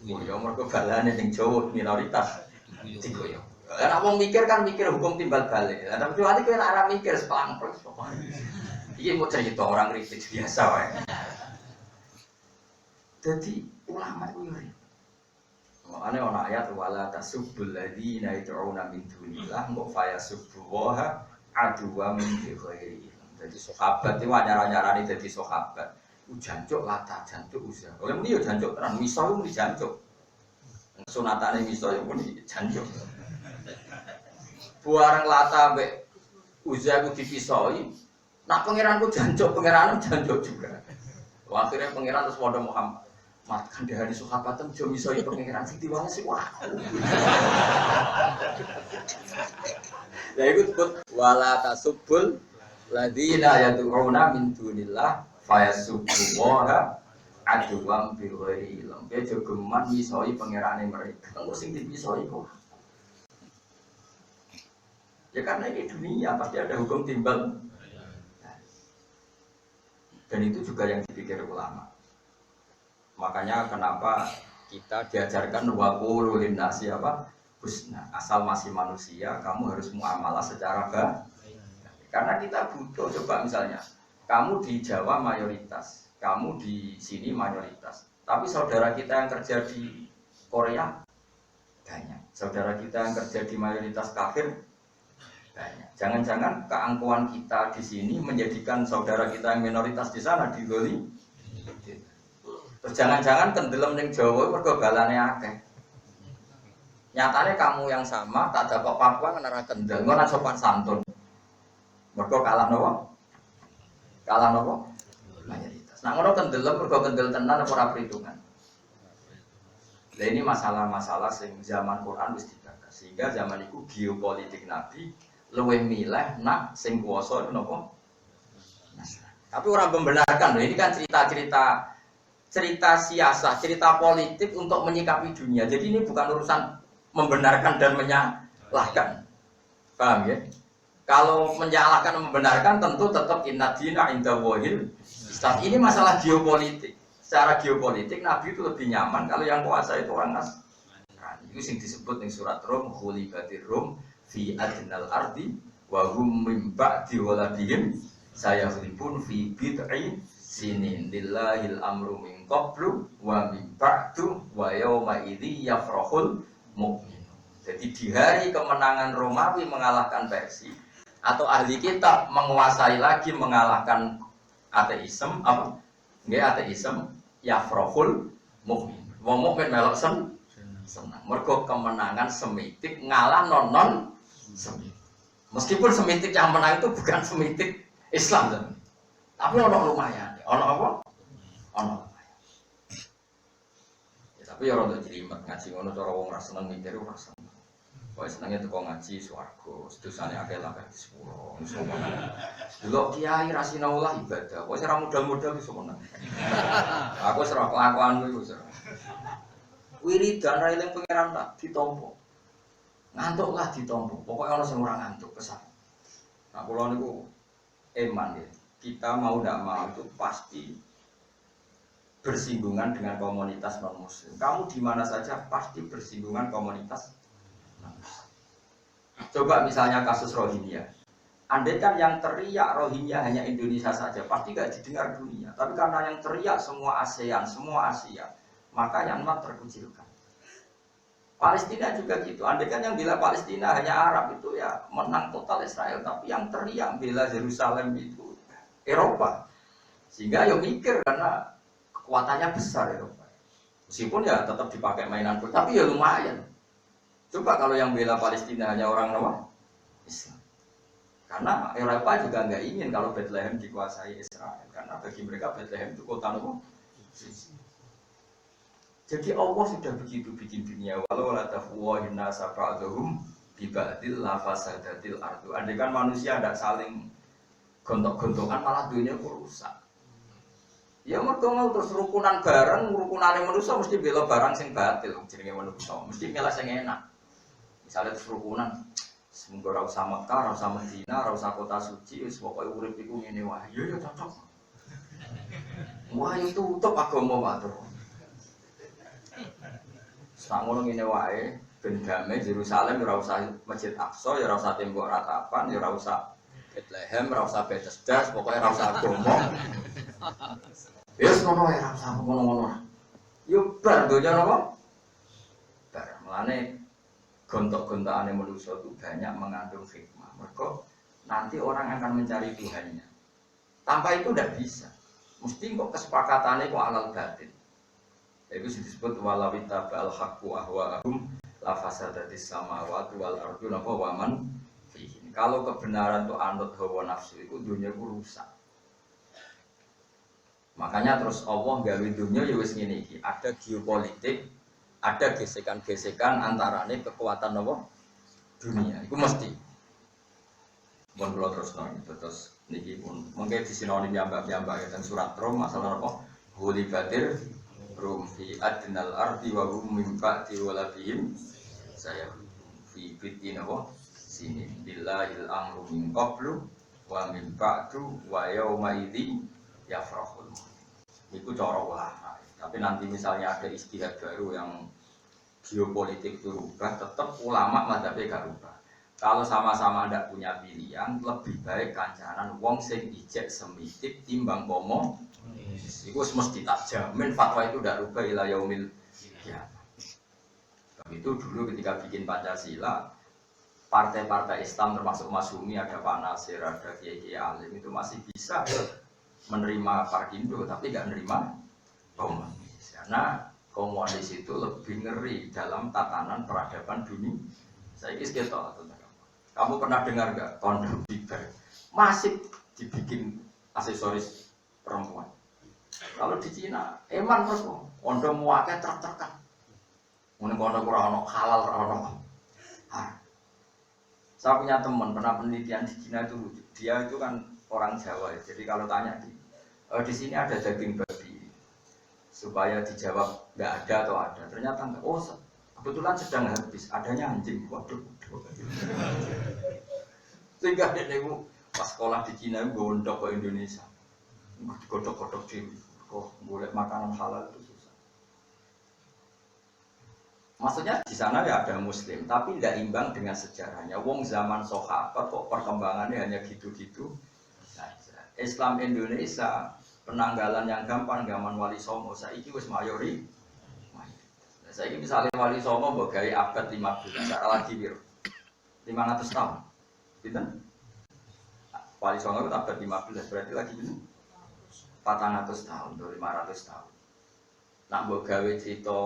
Ya mergo balane ning Jawa minoritas dikuyok. Karena mau mikir kan mikir hukum timbal balik. Tapi kecuali kowe nek ora mikir sepangkel pokoknya. Iki mau cerita orang kritik biasa wae. Jadi ulama itu yo. Makane ana ayat wala tasubbul ladina yad'una min dunillah wa fayasubbuha aduwa min ghairi. Jadi sahabat itu nyara-nyarani dadi sahabat. Jancuk lata jancuk usah. Oleh muni yo jancuk tenan misal muni jancuk. Sunatane miso ya pun janjuk. Buareng lata mbek Uzza ku dipisoi. Nak pangeranku janjuk, pangeran janjuk juga. Akhirnya pangeran terus padha Muhammad. Mat kandhane sahabatem jo misoi pangeran sing diwales wae. Lah iku disebut wala tasubbul ladzina yad'una min dunillah fayasubbuha aduwam bil ghairi ilm. Dia jogeman misoi pangerane mereka. Kok sing dipisoi kok. Ya karena ini dunia pasti ada hukum timbal. Dan itu juga yang dipikir ulama. Makanya kenapa kita diajarkan waqulu linnasi apa? Husna. Asal masih manusia, kamu harus muamalah secara baik. Karena kita butuh, coba misalnya, kamu di Jawa mayoritas, kamu di sini mayoritas. Tapi saudara kita yang kerja di Korea banyak. Saudara kita yang kerja di mayoritas kafir banyak. Jangan-jangan keangkuhan kita di sini menjadikan saudara kita yang minoritas di sana digoli. Terus jangan-jangan tenggelam ning Jawa mergo balane akeh. Nyatane kamu yang sama tak dapat Papua ngenara kendel, ngono sopan santun. Mergo kalah napa? Kalah napa? Mayoritas. Nah ngono kendelem mergo kendel tenan apa ora perhitungan. Lah ini masalah-masalah sing zaman Quran wis dibahas. Sehingga zaman itu geopolitik Nabi luwih milih nak sing kuwasa napa? Tapi orang membenarkan loh, ini kan cerita siasah, cerita politik untuk menyikapi dunia. Jadi ini bukan urusan membenarkan dan menyalahkan. Paham ya? Kalau menyalahkan dan membenarkan tentu tetap inna dina inda wahil. Ini masalah geopolitik. Secara geopolitik Nabi itu lebih nyaman kalau yang kuasa itu orang Nasrani. Itu yang disebut di surat Rum, khulibatir Rum fi adnal ardi wa hum min ba'di waladihim sayaghlibun fi bid'i sinin lillahil amru min qablu wa min ba'du wa yawma idzi yafrahul mu'min. Jadi di hari kemenangan Romawi mengalahkan Persia atau ahli kitab menguasai lagi mengalahkan ateisme apa? Nggih ateisme yafrahul mu'min. Wong mukmin melok senang. Mergo kemenangan Semitik ngalah non Semitik. Meskipun Semitik yang menang itu bukan Semitik Islam, tapi ono lumayan. Ono apa? Ono lumayan. Ya, tapi ya rada jelimet ngaji ngono cara wong ra seneng mikir ora seneng. Pokoke senenge teko ngaji swarga, sedosane akeh lah di sepuro. Delok kiai ra sinaulah ibadah. Pokoke ora modal-modal iso menang. Aku wis ora kelakuan kuwi wis. Wiridan ra eling pangeran tak ditampa. Ngantuk lah ditampa. Pokoke ana sing ora ngantuk kesal. Nah kula niku eman ya. Kita mau tidak mau itu pasti bersinggungan dengan komunitas non muslim. Kamu di mana saja pasti bersinggungan komunitas non muslim. Coba misalnya kasus Rohingya. Andai kan yang teriak Rohingya hanya Indonesia saja, pasti gak didengar dunia. Tapi karena yang teriak semua ASEAN, semua Asia, maka yang terkucilkan. Palestina juga gitu. Andai kan yang bela Palestina hanya Arab itu ya menang total Israel, tapi yang teriak bela Yerusalem itu Eropa. Sehingga ya mikir karena kekuatannya besar Eropa. Meskipun ya tetap dipakai mainan pun, tapi ya lumayan. Coba kalau yang bela Palestina hanya orang apa? Islam. Karena Eropa juga nggak ingin kalau Bethlehem dikuasai Israel, karena bagi mereka Bethlehem itu kota apa? Jadi Allah sudah begitu bikin dunia. Walau la tafwahin nasa ba'dhum bi ba'dil lafasadatil ardu. Andai kan manusia tidak saling gontok-gontokan malah dunia rusak. Ya mergo mau terus rukunan bareng, rukunane manusia mesti bela barang sing batil jenenge manusia. Mesti milih sing enak. Misalnya terus rukunan semoga ora usah Mekah, ora usah Madinah, ora usah kota suci, wis pokoke urip iku ngene wae. Ya cocok. Wah itu tutup agama wae. Sak ngono ngene wae, ben damai Yerusalem ora usah Masjid Aqsa, ya ora usah tembok ratapan, ya ora usah Bethlehem, ora usah Bethesda, pokoke ora usah agama. Wis ngono wae ora usah ngono-ngono. Yo bar donya napa? Bar. Mulane gontok-gontokane manusia itu banyak mengandung hikmah. Mergo nanti orang akan mencari Tuhannya. Tanpa itu tidak bisa. Mesti kok kesepakatannya kok alal batin. Itu disebut walawita bal haqqu ahwa'ahum la fasadatis samawati wal ardu napa waman fihi. Kalau kebenaran itu anut hawa nafsu itu dunia itu rusak. Makanya terus Allah gawe dunia ya wis ngene iki, ada geopolitik, ada gesekan-gesekan antarane kekuatan apa dunia. Iku mesti. Mun kula terus niki pun mengke disinoni piyambak-piyambak teng surat Rum masalah apa? Hulibatir Rum fi adnal ardi wa hum min ba'di waladihim saya fi bidin apa sini billahil amru min qablu wa min ba'du wa yauma idzi yafrahul. Itu cara ulama. Tapi nanti misalnya ada istihad baru yang geopolitik itu rubah, tetap ulama madzhabnya gak rubah. Kalau sama-sama tidak punya pilihan, lebih baik kancanan wong sing ijek semitik timbang pomo. Itu mesti tak jamin fatwa itu tidak rubah ila yaumil qiyamah. Itu dulu ketika bikin Pancasila, partai-partai Islam termasuk Masyumi, ada Pak Nasir, ada Kiai Alim itu masih bisa menerima Parkindo, tapi nggak menerima komunis. Karena komunis itu lebih ngeri dalam tatanan peradaban dunia. Saya kira kita kamu pernah dengar nggak kondom biber masih dibikin aksesoris perempuan? Kalau di Cina, eman terus kondom muaknya tertekan. Mungkin kondom kurang halal kurang. Saya punya teman pernah penelitian di Cina itu, dia itu kan orang Jawa, jadi kalau tanya di sini ada daging babi, supaya dijawab nggak ada atau ada, ternyata nggak. Oh kebetulan sedang habis, adanya anjing. Waduh. Sehingga dia pas sekolah di Cina gondok ke Indonesia, godok-godok di kok boleh makanan halal itu susah. Maksudnya di sana ya ada Muslim, tapi tidak imbang dengan sejarahnya. Wong zaman sahabat kok perkembangannya hanya gitu-gitu saja. Islam Indonesia penanggalan yang gampang, zaman Wali Songo, saiki wis mayori. Saiki misalnya Wali Songo mbok gawe abad 15, cara lagi biru. 500 tahun. Gitu? Wali Songo itu abad 15, berarti lagi ini 400 tahun, 500 tahun. Nak mbok gawe cerita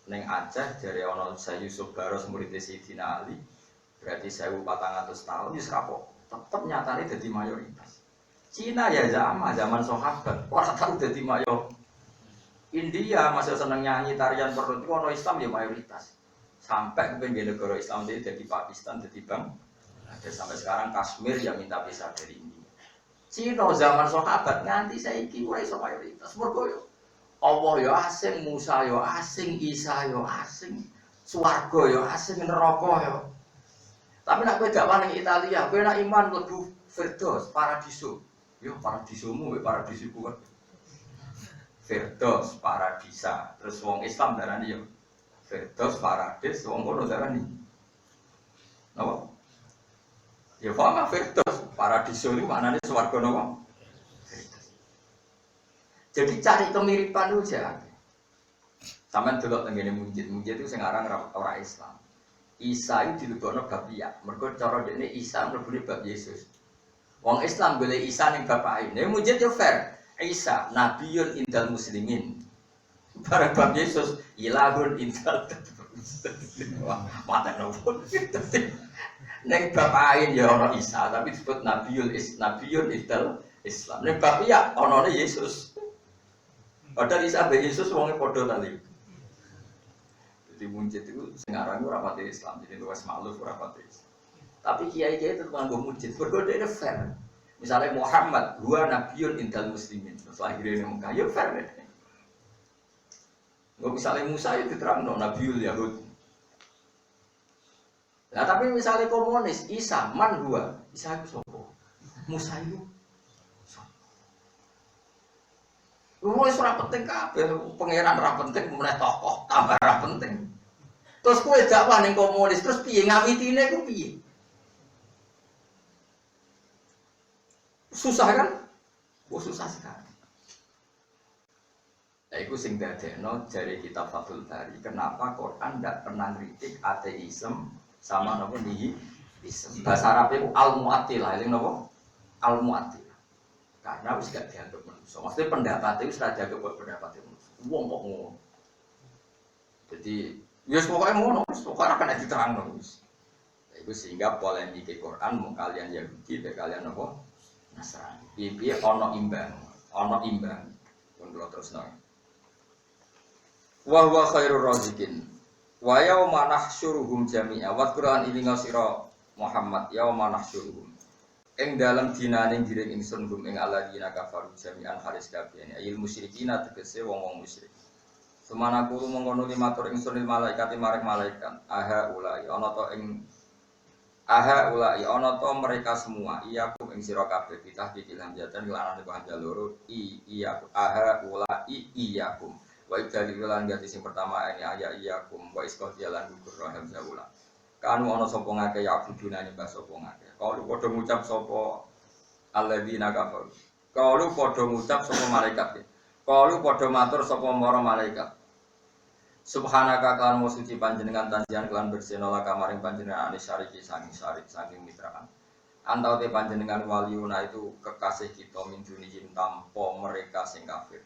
ning Aceh dari ana Syekh Yusuf Baros murid Sayyidina Ali, berarti 1400 tahun wis kapok. Tetep nyatane dadi mayoritas. Cina ya zaman sahabat, ora tau dadi mayoritas. India masih seneng nyanyi tarian perut itu ono Islam ya mayoritas. Sampai kepengen negara Islam itu jadi Pakistan, jadi Bang. Ada sampai sekarang Kashmir yang minta pisah dari India. Cina zaman sahabat nganti saiki ora iso mayoritas. Mergo Allah ya asing, Musa ya asing, Isa ya asing, swarga ya asing, neraka ya. Tapi nek kowe gak wani Italia, kowe nek iman mlebu Firdaus, paradiso. Yo paradisomu, paradisiku. Firdaus, paradisa. Terus wong Islam darani yo Firdaus, paradis, wong kono darani. Napa? Ya paham Firdaus, paradiso itu maknane swarga napa? Jadi cari kemiripan itu aja. Sampeyan delok teng ngene mujid itu sing aran ora Islam. Isa itu dilebokno bab ya. Mergo cara dekne Isa mlebune bab Yesus. Wong Islam golek Isa ning bapake. Nek mujid yo fair. Isa nabiyun indal muslimin. Barang bab Yesus ilahun indal wah, mata nopo. Nek bapake ya ana Isa tapi disebut nabiyun indal Islam. Nek bab ya anane Yesus. Padahal Isa be Yesus wonge padha tali. Jadi mujid itu sing aran ora pati Islam, jadi luwes makluf ora pati Islam. Tapi kiai-kiai itu nganggo mujid, mergo dene fair. Misalnya Muhammad, huwa nabiyun indal muslimin. Terus lahirnya Mekah, ya fair deh. Nggak misalnya Musa itu diterangno nabiyul Yahud. Nah tapi misalnya komunis, Isa man huwa, Isa itu sopo, Musa itu. Wis ora penting kabeh, pangeran ora penting, meneh tokoh tambah ora penting. Terus kowe dakwah ning komunis, terus piye ngawitine ku piye? Susah kan? Oh susah sekali. Nah itu sing dadekno jare kitab Fathul Bari, kenapa Quran ndak pernah kritik ateisme sama napa nihilisme. Bahasa Arab itu al-mu'attilah, eling napa? Al-mu'attilah. Karena wis gak dianggap manusia. Maksudnya pendapat itu sudah dianggap pendapat manusia. Wong kok ngono. Jadi ya pokoknya ngono, pokoknya akan diterangno wis. Iku sehingga polemik Quran mau kalian Yahudi be kalian apa? Nasrani. Piye ana imbang. Pun kula terusno. Wa huwa khairur raziqin. Wa yauma nahsyuruhum jami'a. Wa Qur'an ilinga sira Muhammad yauma nahsyuruhum. Ing dalam dinane giring ingsun gum ing alladzina kafaru jami'an halis kabeh. Ayil musyrikin tegese wong-wong musyrik. Semana kulo mongkono limatur ingsun lil malaikat marek malaikat. Aha ulai ana to mereka semua. Iya kum ing sira kabeh pitah dikilan jatan kelanane bahasa loro iya aha ulai iya kum. Wa idali lan gati sing pertama ini aya iya kum wa iskot jalan gugur rahim zaula. Kanu ana sapa ngake ya buduna nyembah sapa ngake. Kalau padha ngucap sapa alladzina kafaru. Kalau padha ngucap sapa malaikat. Kalau padha matur sapa para malaikat. Subhanaka kan mau suci panjenengan tanjian kelan bersih nolak kamaring panjenengan anis syariki saking mitraan. Antau te panjenengan waliuna itu kekasih kita min dunihim tanpa mereka sing kafir.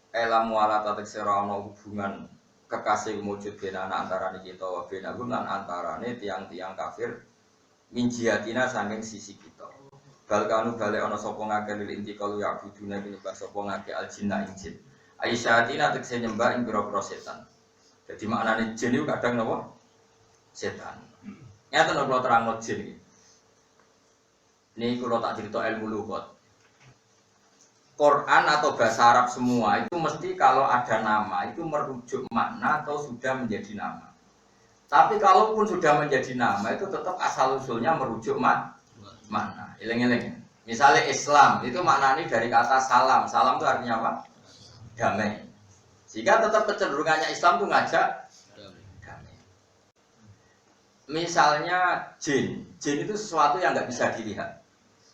Elam wala tatek serana hubungan kekasih wujud benana antarane kita wa benahum lan antarane tiang-tiang kafir min jihatina saking sisi kita. Bal kanu bale ana sapa ngake lil inti kalu ya buduna nyembah sapa ngake aljinna ing jin. Aisyatina tekse nyembah ing pira-pira setan. Jadi maknane jin itu kadang napa? Setan. Nyata nek kula terangno jin iki. Niki kula tak cerita ilmu lughat. Quran atau bahasa Arab semua itu mesti kalau ada nama itu merujuk makna atau sudah menjadi nama. Tapi kalaupun sudah menjadi nama itu tetap asal usulnya merujuk makna. Eling-eling. Misalnya Islam itu maknanya dari kata salam. Salam itu artinya apa? Damai. Jika tetap kecenderungannya Islam itu ngajak damai. Misalnya jin itu sesuatu yang nggak bisa dilihat.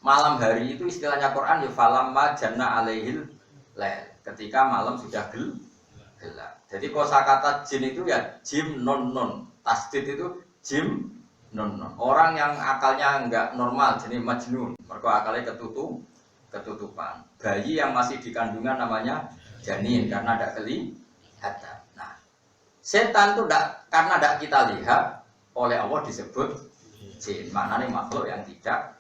Malam hari itu istilahnya Quran ya falamma janna alaihil lail. Ketika malam sudah gelap. Jadi kosakata jin itu ya jim non. Tasdid itu jim non. Orang yang akalnya enggak normal jenis majnun. Mereka akalnya ketutupan. Bayi yang masih di kandungan namanya janin karena ada kelihatan. Nah, setan itu karena tidak kita lihat oleh Allah disebut jin. Maknanya makhluk yang tidak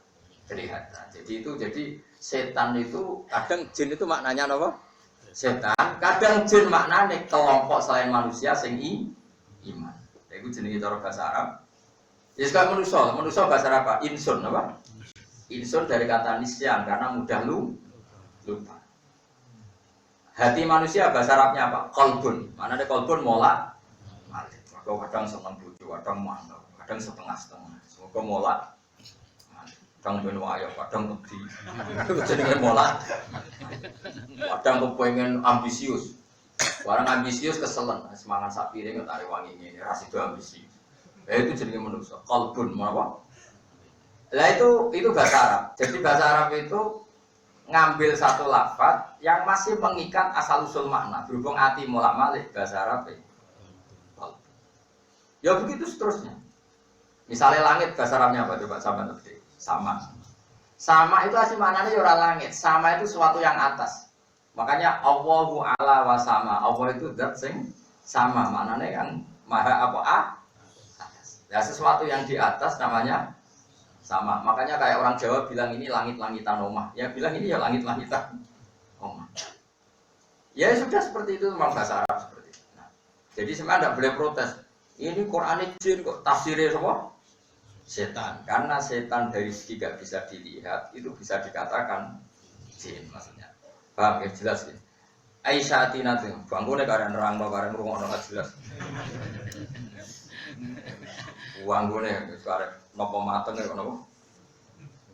kelihatan. Jadi setan itu kadang jin itu maknanya apa? Setan. Kadang jin maknanya kelompok selain manusia sing iman. Itu jenenge cara bahasa Arab. Ya sekarang manusia bahasa Arab apa? Insun apa? Insun dari kata nisyan karena mudah lupa. Hati manusia bahasa Arabnya apa? Qalbun. Mana ada qalbun mola? Malik. Kadang senang bojo, kadang mandor, kadang setengah-setengah. Semoga mola. Kadang ben wayo, kadang wedi. Itu jenenge mola. Kadang kepengen ambisius. Orang ambisius keselen, semangat sak piring tarik wangi ini, ras itu ambisius. Itu jenenge manusia. Qalbun apa? Lah itu bahasa Arab. Jadi bahasa Arab itu ngambil satu lafaz yang masih mengikat asal usul makna. Berhubung ati molak malik bahasa Arab. Ya begitu seterusnya. Misalnya langit bahasa Arabnya apa? Coba sama nanti. Sama. Sama itu asli maknanya ya ora langit. Sama itu sesuatu yang atas. Makanya Allahu ala wa sama. Allah itu zat sing sama. Maknanya yang maha apa atas. Ya sesuatu yang di atas namanya sama. Makanya kayak orang Jawa bilang ini langit-langitan omah. Ya bilang ini ya langit-langitan omah. Ya sudah seperti itu memang bahasa Arab seperti itu. Nah, jadi sebenarnya tidak boleh protes. Ini Quran jin kok tafsirnya semua setan. Karena setan dari segi tidak bisa dilihat itu bisa dikatakan jin maksudnya. Paham ya jelas ya. Aisyatina tuh bangunnya karena nerang karena rumah orang jelas. Bangunnya sekarang nopo mateng ya nopo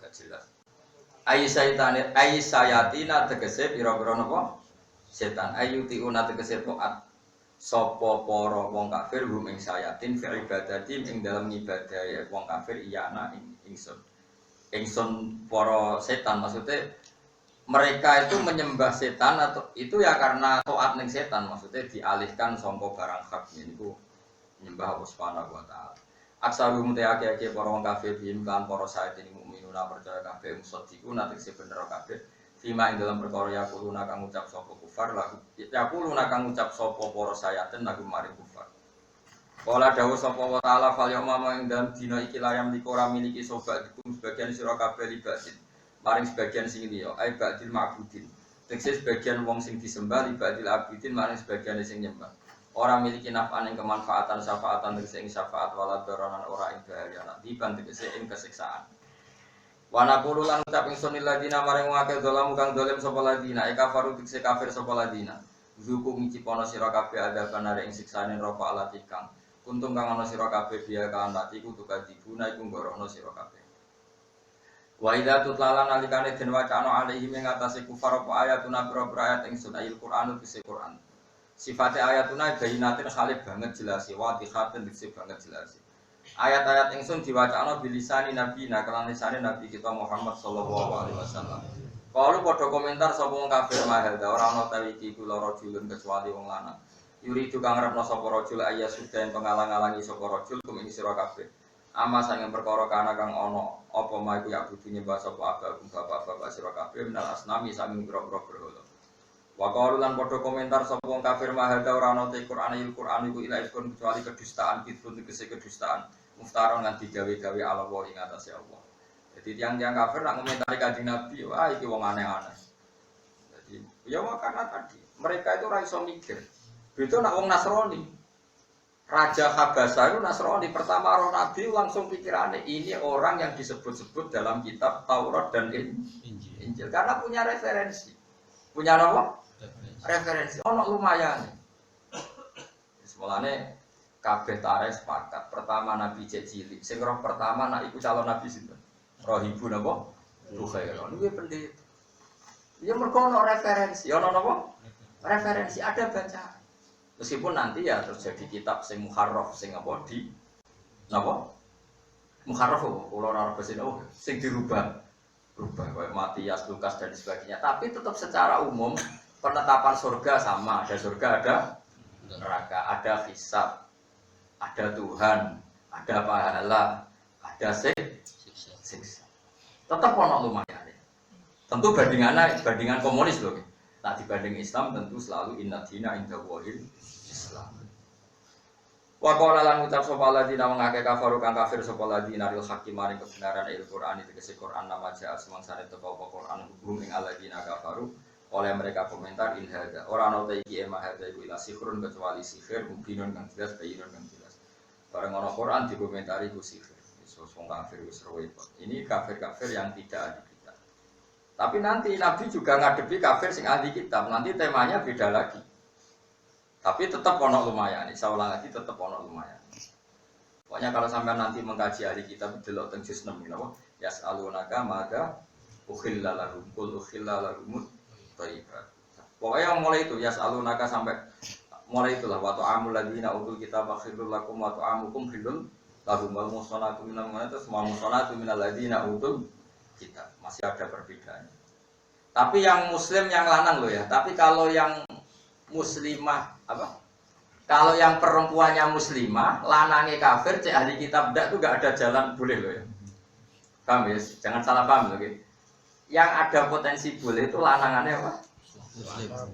enggak jelas. Aisyatina tegese pira-pira nopo setan. Ayutiuna tegese taat sapa para wong kafir hum ing sayatin fi ibadati ing dalam ibadah wong kafir iyana ingsun. Ingsun para setan maksudnya mereka itu menyembah setan atau itu ya karena taat ning setan maksudnya dialihkan sangka barang hak niku menyembah Allah Subhanahu wa taala. Aksarum te akeh-akeh para wong kafir bim kan para sayatin mukminuna percaya kabeh musaddiqun tegese bener kabeh. Fima ing dalam perkara yaquluna kang ngucap sapa kufar lagu yaquluna kang ngucap sapa para sayatin lagu maring kufar Kala dawuh sapa wa ta'ala fal yauma ing dalem dina iki layam liku ora miliki sobat dikum sebagian sira kabeh libatin. Maring sebagian sing liya, ai ba'dil ma'budin. Tegese sebagian wong sing disembah libadil abidin maring sebagian sing nyembah. Ora miliki naf'an ing kemanfaatan syafaatan tegese ing syafaat wala daranan ora ing bahaya nanti ban tegese ing kesiksaan. Wa naqulu lan ucap ingsun ladina maring wong akeh dolam kang dolim sapa ladina eka faru tegese kafir sapa ladina. Zuku ngicipono sira kabeh ada kanare ing siksane neraka alatikang. Kuntum kang ana sira kabeh biya kan lati kudu kadibuna iku ngorono sira kabeh. Wa idza tutlalan alikane den wacana alaihi ing atase kufar apa ayatuna boro ayat ing sunah Al-Qur'an utawa Qur'an. Sifate ayatuna bayinatin khalif banget jelas wa dikhaten diksi banget jelas. Ayat-ayat ingsun diwacana bilisani nabi kelan lisane nabi kita Muhammad sallallahu alaihi wasallam. Kalau padha komentar sapa wong kafir mahal ora ana ta iki kula rajulun kecuali wong lanang. Yuri itu kang ngarepno sapa rajul ayya sudah pengalang-alangi sapa rajul kum ing sira kabeh. Ama sange perkara kana kang ana apa ma iku ya kudu nyembah sapa abang bapak-bapak sira kabeh minal asnami saking pira-pira berhala. Wa qalu lan padha komentar sapa wong kafir mahada ora ana te Qur'anil Qur'an iku ila ikun kecuali kedustaan kitun tegese kedustaan muftaron lan digawe-gawe ala wa ing atase Allah. Jadi tiang-tiang kafir nak komentari kanjeng Nabi wah iki wong aneh-aneh. Jadi ya karena tadi mereka itu ora iso mikir. Itu nak wong Nasrani. Raja Habasya itu Nasrani. Pertama roh Nabi langsung pikirannya ini orang yang disebut-sebut dalam kitab Taurat dan Injil. Karena punya referensi. Punya apa? Referensi. Ono lumayan. Semulane kabeh tareh sepakat. Pertama Nabi cilik. Sing roh pertama nak iku calon Nabi sinten? Rohibun apa? Bukhairah. Niku pendeta. Ya mergo ono referensi. Ono napa? Referensi ada bacaan. Meskipun nanti ya terus jadi kitab sing muharraf sing apa di napa? Muharraf kok ora basa oh sing dirubah. Rubah kayak Matias, Lukas dan sebagainya. Tapi tetap secara umum penetapan surga sama, ada surga, ada neraka, ada hisab, ada Tuhan, ada pahala, ada siksa. Tetap ono lumayan. Tentu bandingan komunis loh. Nah dibanding Islam tentu selalu inna dina inda wahil Islam. Wa qala lan ucap sapa ladina mangake kafaru kang kafir sapa ladina ril hakim maring kebenaran Al-Qur'an tegese Qur'an nama ja semangsane teko apa Qur'an hukum ing aladina kafaru oleh mereka komentar in hada ora ana ta iki emah hada iku ila sihrun kecuali sihir mungkinun kang jelas bayinun kang jelas. Bareng ana Qur'an dikomentari ku sihir. Wis wong kafir wis repot. Ini kafir-kafir yang tidak ahli kitab. Tapi nanti Nabi juga ngadepi kafir sing ahli kitab. Nanti temanya beda lagi. Tapi tetap ono lumayan, insya Allah lagi tetap ono lumayan. Pokoknya kalau sampai nanti mengkaji ahli kitab delok teng juz 6 napa? Yas'alunaka maka ukhilla lahum qul ukhilla lahum thayyibat. Pokoknya yang mulai itu yas'alunaka sampai mulai itulah wa ta'amul ladina utul kitab akhirul lakum wa ta'amukum khilul lahum wal musonatu minal mana semua musonatu minal ladina utul kitab. Masih ada perbedaannya. Tapi yang muslim yang lanang loh ya. Tapi kalau yang muslimah apa? Kalau yang perempuannya muslimah, lanangnya kafir, cek ahli kitab ndak tuh gak ada jalan boleh loh ya. Paham ya? Jangan salah paham loh. Gitu. Yang ada potensi boleh itu lanangannya apa?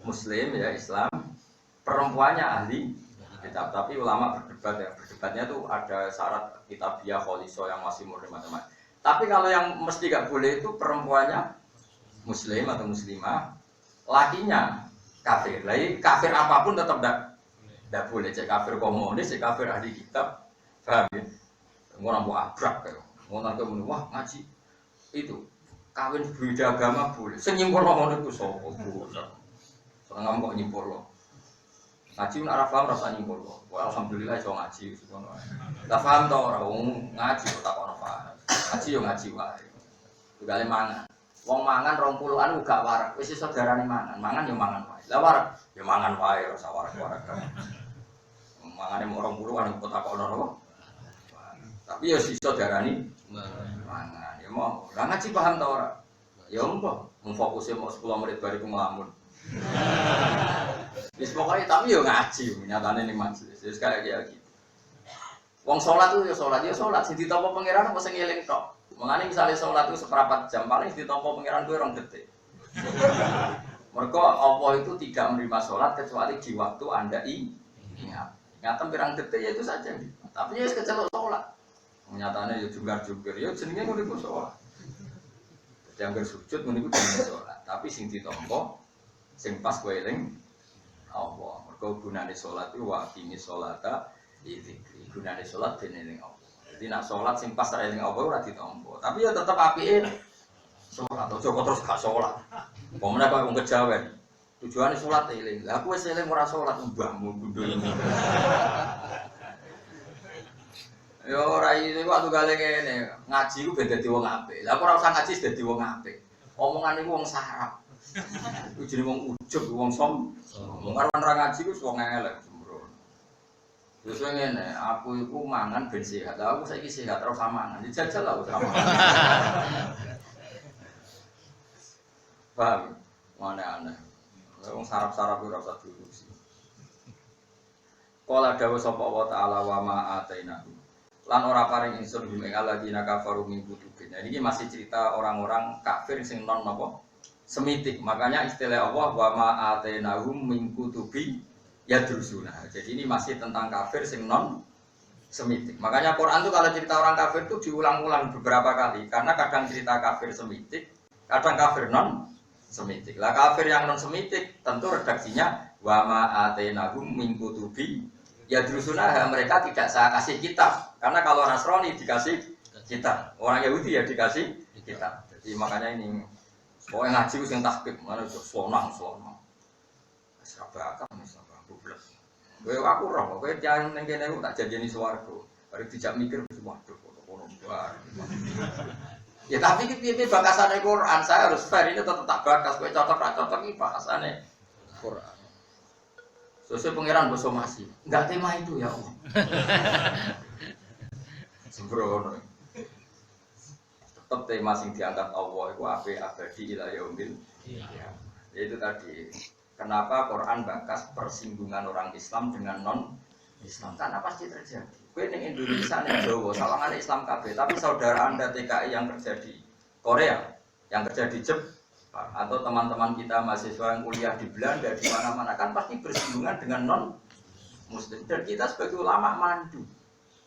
Muslim ya Islam. Perempuannya ahli kitab. Tapi ulama berdebat ya. Berdebatnya tuh ada syarat kitabiah kholiso yang masih murni macam-macam. Tapi kalau yang mesti gak boleh itu perempuannya Muslim atau Muslimah, lakinya kafir. Lagi kafir apapun tetap tidak boleh. Cek kafir komunis, cek kafir ahli kitab, paham ya? Orang mau abrak kayak, orang kemudian wah ngaji itu kawin berbeda agama boleh. Senyimpul ngomong itu sopo boleh. Soalnya kamu kok nyimpul loh. Ngaji pun arah paham rasa nyimpul loh. Wah alhamdulillah so ngaji. Gak paham tau orang ngaji tak kono paham. Ngaji yo ngaji wae. Juga le mangan. Wong mangan 20-an gak warak. Wis iso darani mangan yo mangan wae. Lah warak yo mangan wae ora usah warak-warak. Mangane mok 20-an kok tak kono apa? Tapi yo iso darani mangan. Ya mau. Lah ngaji paham ta ora? Ya mbah, mung fokuse mok 10 menit bariku ngelamun. Wis pokoke tapi yo ngaji nyatane ning majelis. Wis kaya iki. Wong sholat itu ya sholat, sing ditampa pangeran apa sing eling tok. Mengane misalnya sholat itu seperempat jam paling ditampa pangeran kuwi 2 detik. Mergo Allah itu tidak menerima sholat kecuali di waktu Anda ingat. Ngatem pirang detik ya itu saja. Tapi ya kecelok sholat. Nyatanya ya jungkar-jungkir, ya jenenge ngono iku sholat. Jadi anggar sujud ngono iku jenenge sholat. Tapi sing ditampa sing pas kowe eling Allah. Mergo gunane sholat iku wa qimi sholata dzikri. Gunane sholat ben eling Allah. Jadi nak sholat sing pas eling Allah ora ditampa. Tapi ya tetep apike sholat. Ojo terus gak sholat. Pomene kok wong kejawen. Tujuane sholat eling. Lah aku wis eling ora sholat mbahmu gundul. Yo ora iki waktu gale ngene, ngaji ku ben dadi wong apik. Lah aku ora usah ngaji dadi wong apik. Omongan iku wong sarap. Iku jenenge wong ujug, wong wong karo ora ngaji ku wong elek sembrono. Wis ngene, aku iku mangan ben sehat. Lah aku saiki sehat ora usah mangan. Dijajal lah ora mangan. Paham? Aneh-aneh. Wong sarap-sarap ora usah diurusi. Qala dawu sapa Allah taala wa ma atainahu. Lan ora paring ingsun ing alladzina kafaru min kutubin. Nah, ini masih cerita orang-orang kafir sing non napa? Semitik. Makanya istilah Allah wa ma atainahum min kutubi yadrusuna. Jadi ini masih tentang kafir sing non semitik. Makanya Quran itu kalau cerita orang kafir itu diulang-ulang beberapa kali karena kadang cerita kafir semitik, kadang kafir non semitik. Lah kafir yang non semitik tentu redaksinya wa ma atainahum min kutubi yadrusuna, mereka tidak saya kasih kitab. Karena kalau Nasrani dikasih kitab, orang Yahudi ya dikasih kitab. Jadi makanya ini pokoknya ngaji itu yang tahqiq, mana itu selonang. Sabakan, sabakan, bubles. Aku roh, kowe jangan nengkene aku tak janjeni swarga. Hari tidak mikir waduh kono bar. Ya tapi piye bakasane Quran, saya harus fair ini tetap tak bakas, kowe cocok iki bakasane Quran. Sesuai pangeran basa masih, enggak tema itu ya Allah. Sembrono. Tetap tema sing diangkat Allah itu ape abadi ila yaumil qiyamah. Yaitu tadi, kenapa Quran bakas persinggungan orang Islam dengan non Islam? Karena pasti terjadi. Kowe ning Indonesia ning Jawa, sawangane Islam kabeh, tapi saudara Anda TKI yang kerja di Korea, yang kerja di Jepang, atau teman-teman kita mahasiswa yang kuliah di Belanda di mana-mana kan pasti bersinggungan dengan non muslim, dan kita sebagai ulama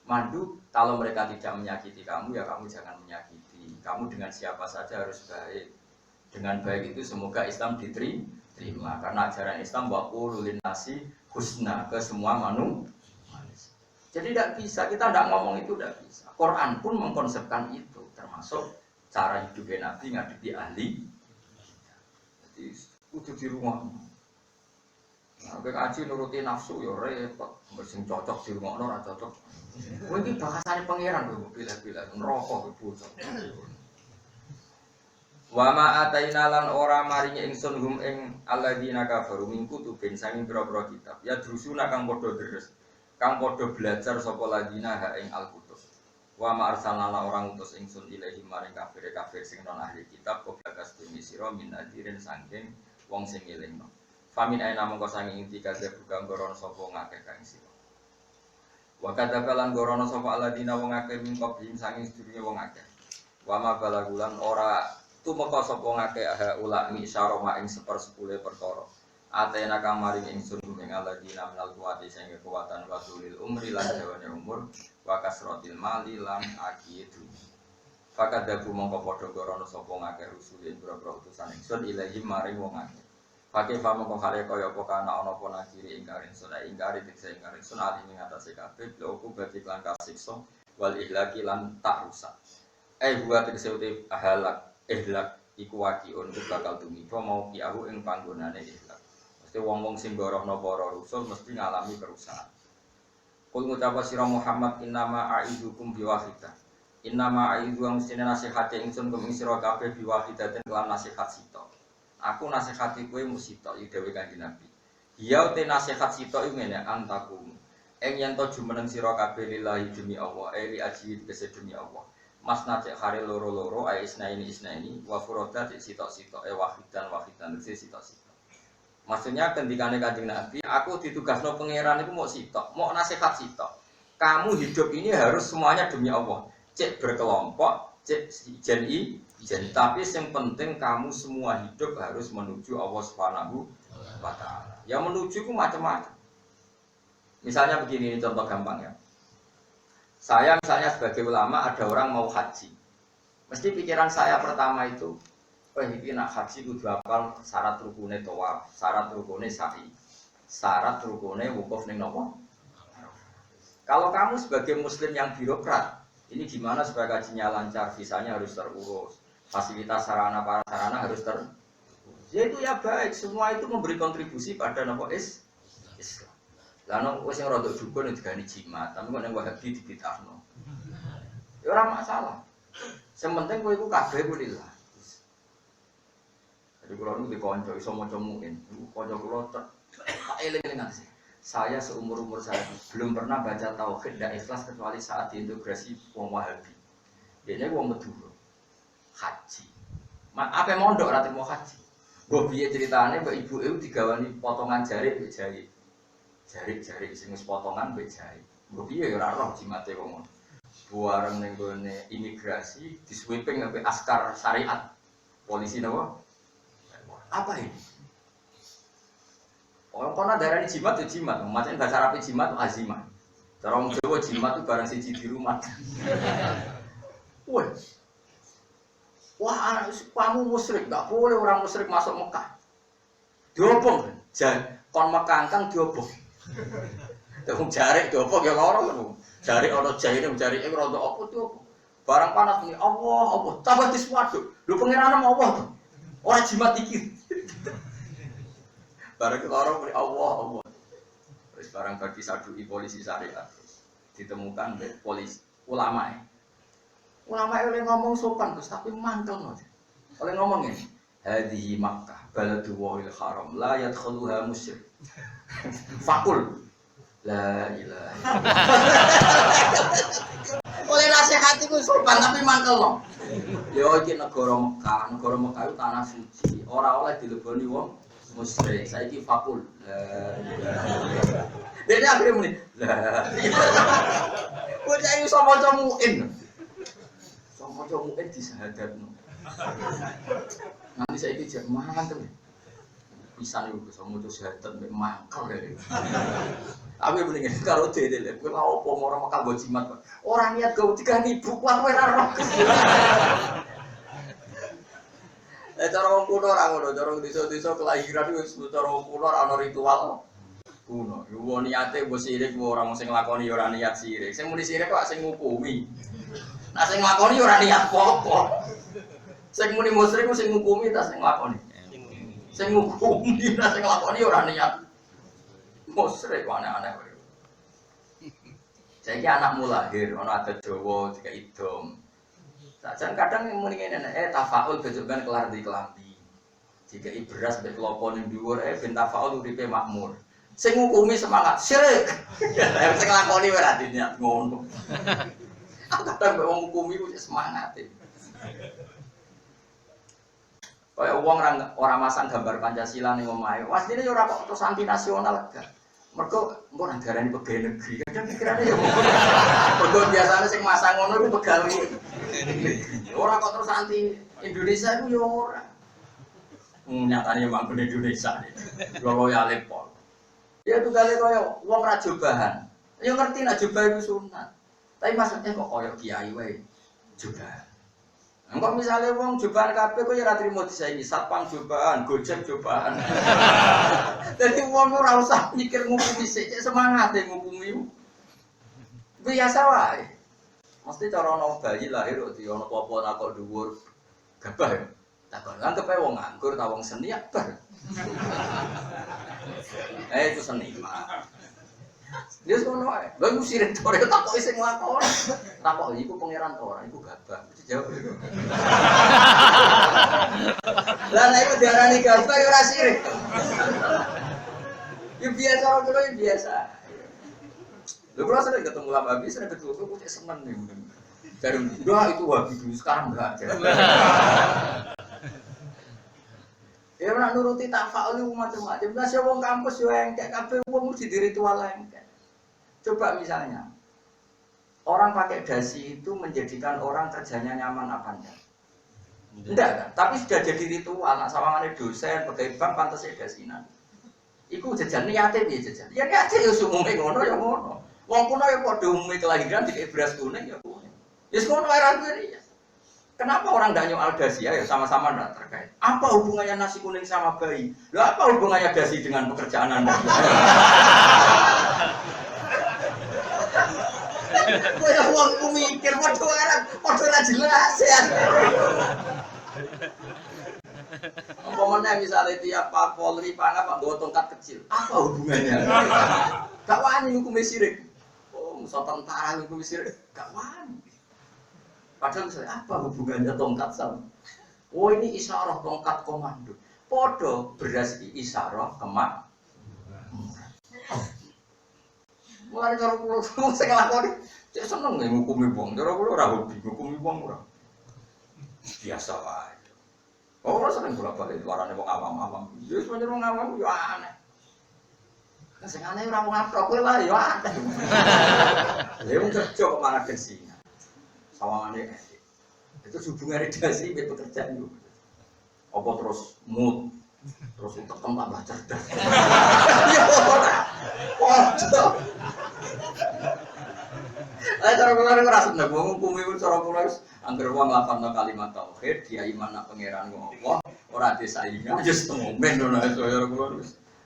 mandu kalau mereka tidak menyakiti kamu ya kamu jangan menyakiti, kamu dengan siapa saja harus baik, dengan baik itu semoga Islam diterima karena ajaran Islam wa qulul linnasi husna ke semua manusia. Jadi tidak bisa, kita tidak ngomong itu tidak bisa. Quran pun mengkonsepkan itu, termasuk cara hidup Nabi ngadepi ahli. Kudu di rumah. Nah, ngaji nuruti nafsu ya repot. Sing cocok di rumah ora cocok. Kowe iki bahasane pangeran kok pilih-pilih neraka bocah. Wa ma ataina lan ora maringi ingsun hum ing alladzina kafaru min kutubin sanging pira-pira kitab. Ya drusuna kang padha deres. Kang padha belajar sapa ladina ha ing al-kutub. Wa ma arsalna orang utus ingsun ilahi maring kafir sing non ahli kitab kok bagas demi sira min adirin saking wong sing ngelingno. Famin aina mongko saking inti kabeh bukan gorono sapa ngakeh kang sira. Wa kadzabalan gorono sapa aladina wong akeh min qablihim saking sedurunge wong akeh. Wa ma balagulan ora tumeka sapa ngakeh ulami isyara ma ing 1/10 perkara. Atena kang maring ingsun ing aladina minal kuwati sing kekuatan wasulil umri lan dawane umur wa kasratil mali lan akidu. Fakadabu mongko padha gorono sapa ngakeh rusulin boro-boro utusan ingsun ilahi maring wong akeh. Pakai famo kok kare kaya apa kana ana apa nakiri ingkar ingsun ingkari dikse ingkar ingsun ali ing atase kabeh lho berarti lan kasiksa wal ihlaki lan tak rusak. Buat dikse uti ahlak ihlak iku waqiun bakal tumiba mau kiahu ing panggonane ihlak. Mesti wong-wong sing gorohno para rusul mesti ngalami kerusakan. Kul ngucap sira Muhammad innama a'idukum biwahidah. Innama a'idu mestine nasihate ingsun kum ing sira kabeh biwahidaten kelan nasihat sita. Aku nasihati kowe musita iki dhewe Kanjeng Nabi. Ya te nasihat sita iki ngene antakum. Ing yen to jumeneng sira kabeh lillahi demi Allah, li aji tegese demi Allah. Mas nacek hari loro-loro isnaini wa furoda sita-sita wahidan sita-sita. Maksudnya kendikane Kanjeng Nabi, aku ditugasno pangeran iku mau sitok, mau nasihat sitok. Kamu hidup ini harus semuanya demi Allah. Cek berkelompok, cek ijen, tapi yang penting kamu semua hidup harus menuju Allah Subhanahu wa taala. Yang menuju ku macam-macam. Misalnya begini, ini contoh gampang ya. Saya misalnya sebagai ulama ada orang mau haji. Mesti pikiran saya pertama itu, ini nak haji kudu hafal syarat rukune tawaf, syarat rukune sa'i, syarat rukune wukuf ning nopo. Kalau kamu sebagai muslim yang birokrat, ini gimana supaya hajinya lancar, visanya harus terurus, fasilitas sarana prasarana harus terurus. Ya itu ya baik, semua itu memberi kontribusi pada nopo Islam. Lalu wis sing rodok dukun digani jimat, tapi kok ning Wahabi dibitahno. Ya ora masalah. Sing penting kowe iku kabeh ku lillah. Jadi kula niku dikonco iso maca muin. Niku kanca kula tak eling-eling sih. Saya seumur-umur saya belum pernah baca tauhid dan ikhlas kecuali saat diintegrasi wong Wahabi. Dene wong Madura. Haji. Apa mondok ora mau haji. Mbok piye ceritane mbak ibu itu digawani potongan jari mbek jari. Jari-jari sing wis potongan mbek jari. Mbok piye ya ora roh jimate wong ngono. Buareng ning gone imigrasi disweeping sampai askar syariat. Polisi napa? Apa ini? Orang kono darani jimat ya jimat, macam bahasa Arab jimat itu azimah. Cara wong Jawa jimat itu barang siji di rumah. Wah, kamu musyrik, enggak boleh orang musyrik masuk Mekah. Diobong, kon Mekah kang diobong. Wong jarik diobong ya lara lho. Jarik ana jaine jarik iku rada apa diobong. Barang panas ini Allah, tambah diswaduk. Lho pangeran Allah to. Ora jimat iki. Barang ketara muni Allah. Terus barang bagi sadui polisi syariat. Ditemukan oleh polisi ulama. Ulama oleh ngomong sopan Gus, tapi mantel no. Oleh ngomong ini, hadhihi Makkah baladu wahil haram la yadkhuluha musyrik. Fakul la ilaha. Oleh nasihat itu sopan tapi mantel no. Yo iki negara Mekah itu tanah suci. Ora oleh dileboni wong musyrik. Saiki fakul la ilaha. Dene akhire muni la. Kok ayo sama-sama muin. Maca muin disahadatno. Nanti saiki jek mangan pisan iku bisa maca syahadat mek mangkel ya. Tapi mendingan kalau dhewe kowe opo ora Mekah go jimat. Ora niat go 3.000 kowe ora roh. Cara wong kuno ora ngono, cara desa-desa kelahiran wis cara wong kuno ora ana ritual kuno. Yo niate mbok sirik ora mung sing nglakoni ora niat sirik. Sing muni sirik kok sing ngukumi. Nah sing nglakoni ora niat apa-apa. Sing muni musyrik sing ngukumi ta sing nglakoni. Sing ngukumi ta sing nglakoni ora niat. Musyrik aneh-aneh kowe. Saiki anakmu lahir ana adat Jawa dikai dom. Sajan kadang muni ngene tafaul besok ben kelar di kelambi. Dikai beras mek klopo ning dhuwur ben tafaul uripe makmur. Sing ngukumi semangat syirik. Sing nglakoni ora niat ngono. Kadang mbek wong hukumi ku semangat e. Kaya wong ora masang gambar Pancasila ning omahe. Wasine yo ora kok terus anti nasional gak. Mergo engko nang darani pegawai negeri. Kadang pikirane yo mergo biasane sing masang ngono iku pegawai. Ora kok terus anti Indonesia iku yo ora. Nyatane manggon Indonesia. Yo loyale pol. Ya tugale kaya wong ra jobahan. Yo ngerti nek jobah iku sunat. Tapi maksudnya kok koyo kiai wae juga. Engko misale wong jobahan kabeh kok ya ora trimo disaingi satpam jobahan, Gojek jobahan. Dadi wong ora usah mikir ngukumi sik, semangat e ngukumi. Biasa wae. Mesti cara ana bayi lahir kok ana apa-apa nak kok dhuwur gabah ya. Takon anggap ae wong nganggur ta wong seni ya bar. Itu seniman. Dia ngono ae. Lha iku sirik ora takoki sing nglakoni. Takoki iku pangeran ora, iku gabah. Dijawab. Lah nek iku diarani gabah ya ora sirik. Ya biasa ora kulo biasa. Lho kulo sering ketemu lama habis sering ketemu kok cek seneng nih. Dari udah itu wabi dulu sekarang enggak. Ya ora nuruti tafaul iku macam-macam. Lah sing wong kampus yo engkek kabeh wong mesti diritual engkek. Coba misalnya, orang pakai dasi itu menjadikan orang kerjanya nyaman apa enggak? Enggak kan? Tapi sudah jadi ritual, nak sawangane dosen, pegawai bank, pantas dasinan. Iku jajan niate piye jajan? Ya niate ya umume ngono ya ngono. Wong kuno ya padha umume kelahiran dikek beras kuning ya kuning. Ya ngono ae ra ya. Kenapa orang tidak nyoal dasi ya sama-sama tidak terkait. Apa hubungannya nasi kuning sama bayi? Loh, apa hubungannya dasi dengan pekerjaan Anda? Gue ya uangku mikir, waduh jelas ya. Umpamanya misalnya tiap Pak Polri Pak bawa tongkat kecil, apa hubungannya? Gak wani hukum sirik. Oh, musuh tentara hukum sirik, gak wani. Padahal misalnya apa hubungannya tongkat sama? Oh ini isyarah tongkat komando. Podo beras isyarah kemak. Mulai cara pulau saya ngelakoni. Saya seneng nih ngukumi bong. Cara pulau rahobi ngukumi bong murah. Biasa lah. Oh orang sering bolak balik luarannya bong awam-awam. Jadi semuanya bong awam itu aneh. Saya aneh orang bong apa? Aku lah ya aneh. Dia kerja kemana kesini? Sawangannya itu hubungannya dasi dengan pekerjaan itu apa terus mood terus untuk tambah cerdas ya waduh cara kemarin ngerasa nih gue ngukumi itu cara kemarin angker uang 8 kalimat tauhid dia iman nak pangeran Allah orang desa ini aja setengah men dong cara kemarin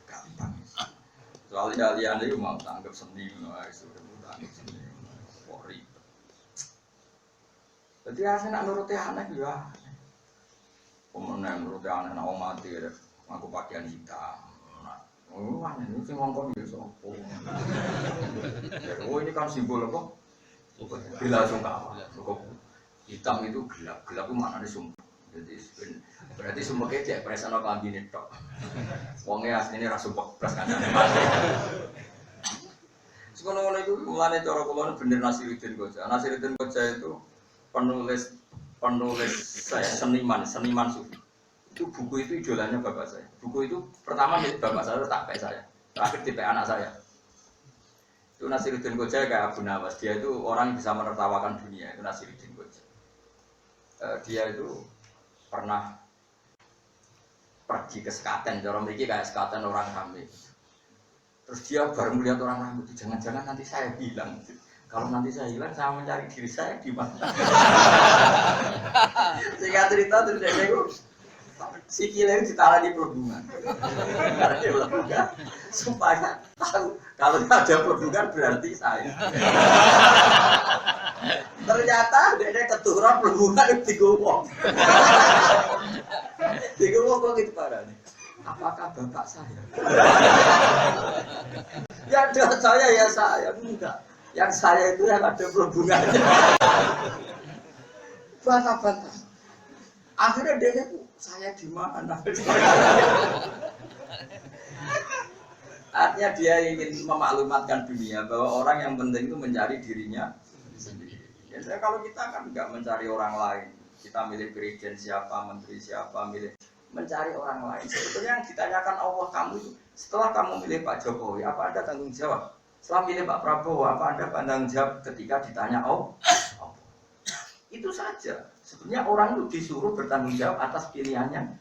gampang soalnya kalian itu mau tanggap seni sudah tanggap seni polri. Jadi asal nak nuruti anak ya, pemenang nuruti anak nak mati ya, aku pakaian hitam. Oh, aneh ini sih ngomong dia sopo. Oh ini kan simbol apa? Bila sungkawa. Hitam itu gelap, gelap itu mana nih sumpah. Jadi berarti sumpah kayak presano kambing itu. Wongnya aslinya rasa bekas kan. Sekolah itu mulanya cara kulon bener Nasiruddin Koja. Nasiruddin Koja itu penulis saya seniman sufi. Itu buku itu idolanya bapak saya. Buku itu pertama milik bapak saya tak kayak saya. Terakhir tipe anak saya. Itu Nasiruddin Koja kayak Abu Nawas. Dia itu orang yang bisa menertawakan dunia. Itu Nasiruddin Koja. Dia itu pernah pergi ke sekaten. Cara memiliki kayak sekaten orang hamil. Terus dia baru melihat orang rambut itu, jangan-jangan nanti saya hilang. Kalau nanti saya hilang, saya mencari diri saya di mana? Singkat cerita terus dia itu si kile itu ditaruh di pelubungan. Karena dia pelubungan supaya tahu kalau ada pelubungan berarti saya. Ternyata dia keturun pelubungan itu digowong. Digowong kok gitu parahnya. Apakah bapak saya? Ya ada saya ya saya enggak. Yang saya itu yang ada perhubungannya. Bantah-bantah. Akhirnya dia itu saya di mana? Artinya dia ingin memaklumatkan dunia bahwa orang yang penting itu mencari dirinya sendiri. Ya, kalau kita kan enggak mencari orang lain, kita milih presiden siapa, menteri siapa, milih mencari orang lain. Sebetulnya yang ditanyakan Allah kamu itu setelah kamu milih Pak Jokowi, apa Anda tanggung jawab? Setelah milih Pak Prabowo, apa Anda tanggung jawab ketika ditanya Allah? Itu saja. Sebenarnya orang itu disuruh bertanggung jawab atas pilihannya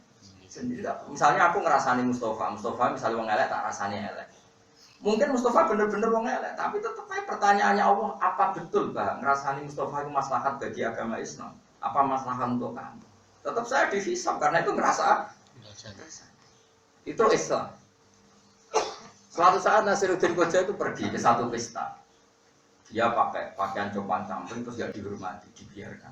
sendiri. Misalnya aku ngerasani Mustafa misalnya wong elek tak rasani elek. Mungkin Mustafa bener-bener wong elek, tapi tetap aja pertanyaannya Allah, apa betul Pak ngerasani Mustafa itu maslahat bagi agama Islam? Apa maslahat untuk kamu? Tetap saya dihisab karena itu ngerasa itu Islam. Suatu saat Nasiruddin Koja itu pergi ke satu pesta. Dia pakai pakaian copan camping terus gak dihormati, dibiarkan.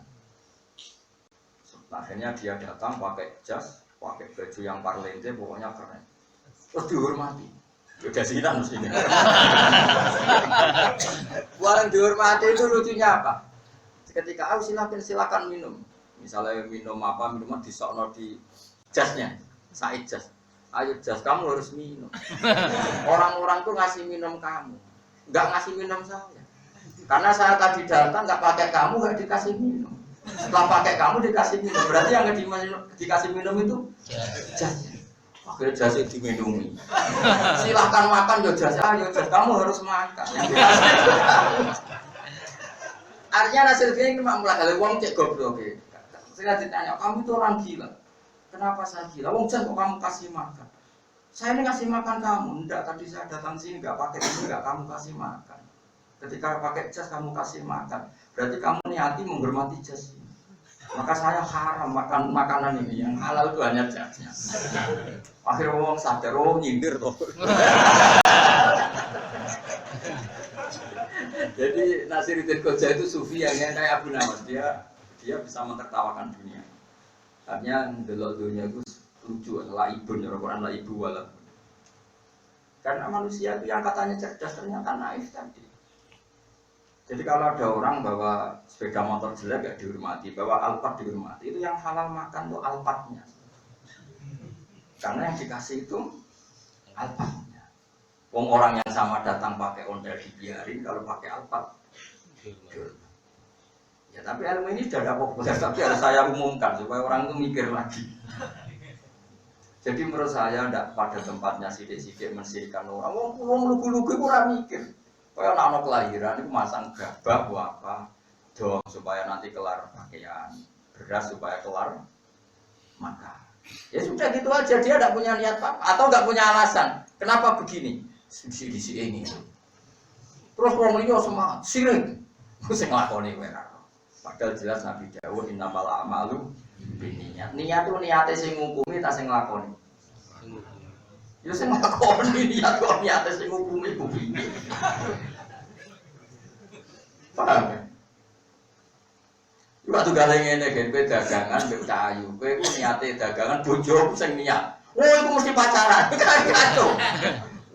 Akhirnya dia datang pakai jas, pakai baju yang parlente, pokoknya keren. Terus dihormati. Udah sinan mestinya. Orang dihormati itu lucunya apa? Ketika silakan minum. Misalnya minum apa, minuman disokno di jasnya, Said jas. Ayo jas, kamu harus minum. Orang-orang tuh ngasih minum kamu, nggak ngasih minum saya. Karena saya tadi datang nggak pakai kamu, nggak dikasih minum. Setelah pakai kamu dikasih minum, berarti yang dikasih minum itu jas. Akhirnya jas itu diminumi. Silahkan makan yo jas, ayo jas, kamu harus makan. Artinya Nasiruddin ini malah kalau uang cek goblok. Saya ditanya, kamu itu orang gila. Kenapa saya gila? Wong jas kok kamu kasih makan. Saya ini kasih makan kamu, enggak tadi saya datang sini enggak pakai ini, enggak kamu kasih makan. Ketika pakai jas kamu kasih makan, berarti kamu niati menghormati jas ini. Maka saya haram makan makanan ini, yang halal itu hanya jasnya. Akhirnya orang sadar, oh nyindir toh. Jadi Nasiruddin Koja itu sufi yang kayak Abu Nawas, dia bisa mentertawakan dunia. Artinya delok dunia itu lucu, laibun, Al-Quran laibu walad. Karena manusia itu yang katanya cerdas ternyata naif tadi. Jadi kalau ada orang bawa sepeda motor jelek gak dihormati, bawa Alphard dihormati, itu yang halal makan tuh Alphardnya. Karena yang dikasih itu Alphardnya. Wong orang yang sama datang pakai ondel dibiarin, kalau pakai Alphard. Ya tapi ilmu ini sudah ada populer, tapi harus saya umumkan supaya orang itu mikir lagi. Jadi menurut saya tidak pada tempatnya sidik-sidik mensirikan orang. Wong lugu-lugu itu orang mikir. Kayak anak kelahiran itu masang gabah apa dong supaya nanti kelar pakaian, beras supaya kelar makan. Ya sudah gitu aja, dia tidak punya niat apa atau nggak punya alasan. Kenapa begini? Sisi ini. Terus orang ini semangat, sirik. Saya ngelakoni merah. Padahal jelas Nabi Dawud innamal a'malu binniyat. Niat itu niate sing ngukumi ta sing nglakoni. Ya sing nglakoni niat kok niate sing ngukumi ku piye. Paham ya? Iku tugale ngene gen kowe dagangan mbek cahayu. Kowe iku niate dagangan bojomu sing niat. Oh iku mesti pacaran. Kacau.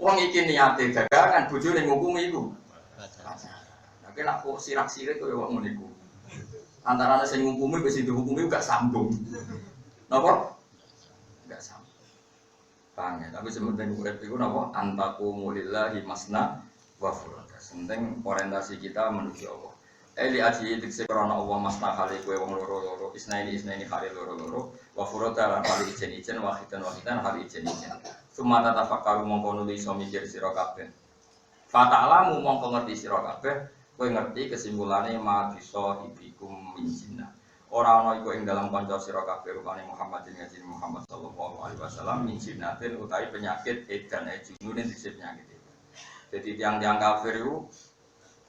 Wong iki niate dagangan bojone ngukumi iku. Pacaran. Nah kena kok sirak-sirik kowe wong ngene iku. Antara sing ngukumi wis dihukumi gak sambung. Napa? Gak sambung. Paham ya? Tapi sementing urip iku napa? Antaqumu lillahi masna wa furada. Penting orientasi kita menuju Allah. Eli aji dikse krana Allah masna kali kowe wong loro-loro, isnaini kali loro-loro, wa furada lan kali ijen-ijen wahidan kali ijen-ijen. Summa tatafakkaru mongko nuli iso mikir sira kabeh. Fata'lamu mongko ngerti sira kabeh. Kowe ngerti kesimpulannya ma bisa hibikum min jinnah. Ora ana iku ing dalam kanca sira kabeh rupane Muhammadin ngajine Muhammad sallallahu alaihi wasallam min jinnatin utawi penyakit edan junune dise penyakit. Jadi tiang-tiang kafir itu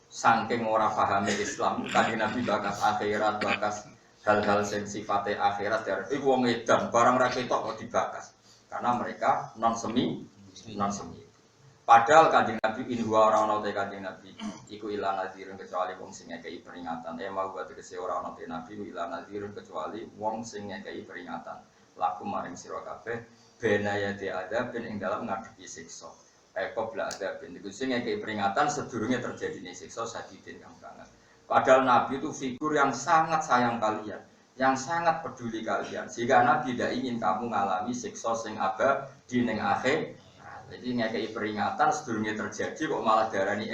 saking ora pahami Islam, kanjeng Nabi bakas akhirat, bakas hal-hal sing sifate akhirat dari iku wong edan barang ra ketok kok dibakas. Karena mereka non semi. Padahal kanjeng Nabi inwa ora ana te kanjeng Nabi iku ila nadhirun kecuali wong sing ngekeki peringatan. Mau buat tegese ora ana te Nabi ila nadhirun kecuali wong sing ngekeki peringatan. Laku maring sira kabeh benayati adab ben ing dalam ngadepi siksa. Qabla adab ben iku sing ngekeki peringatan sedurunge terjadine siksa sadidin kang banget. Padahal Nabi itu figur yang sangat sayang kalian, yang sangat peduli kalian. Sehingga Nabi tidak ingin kamu ngalami siksa sing abadi ning akhir. Jadi ngekei peringatan sedurunge terjadi kok malah darani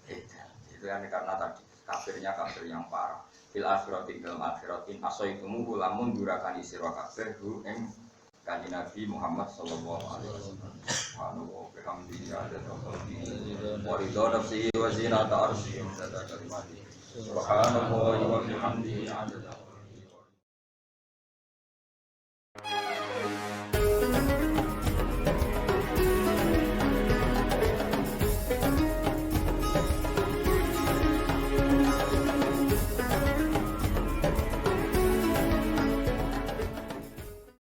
itu kan karena tadi kafir yang parah. Fil akhirati dalam akhirat in asaitumu lamun durakan sira kafir hu ing kanjeng Nabi Muhammad sallallahu alaihi wasallam. Subhanallah bihamdihi adada khalqihi wa ridha nafsihi wa zinata arsyihi wa adada kalimatihi. Subhanallah wa bihamdihi adada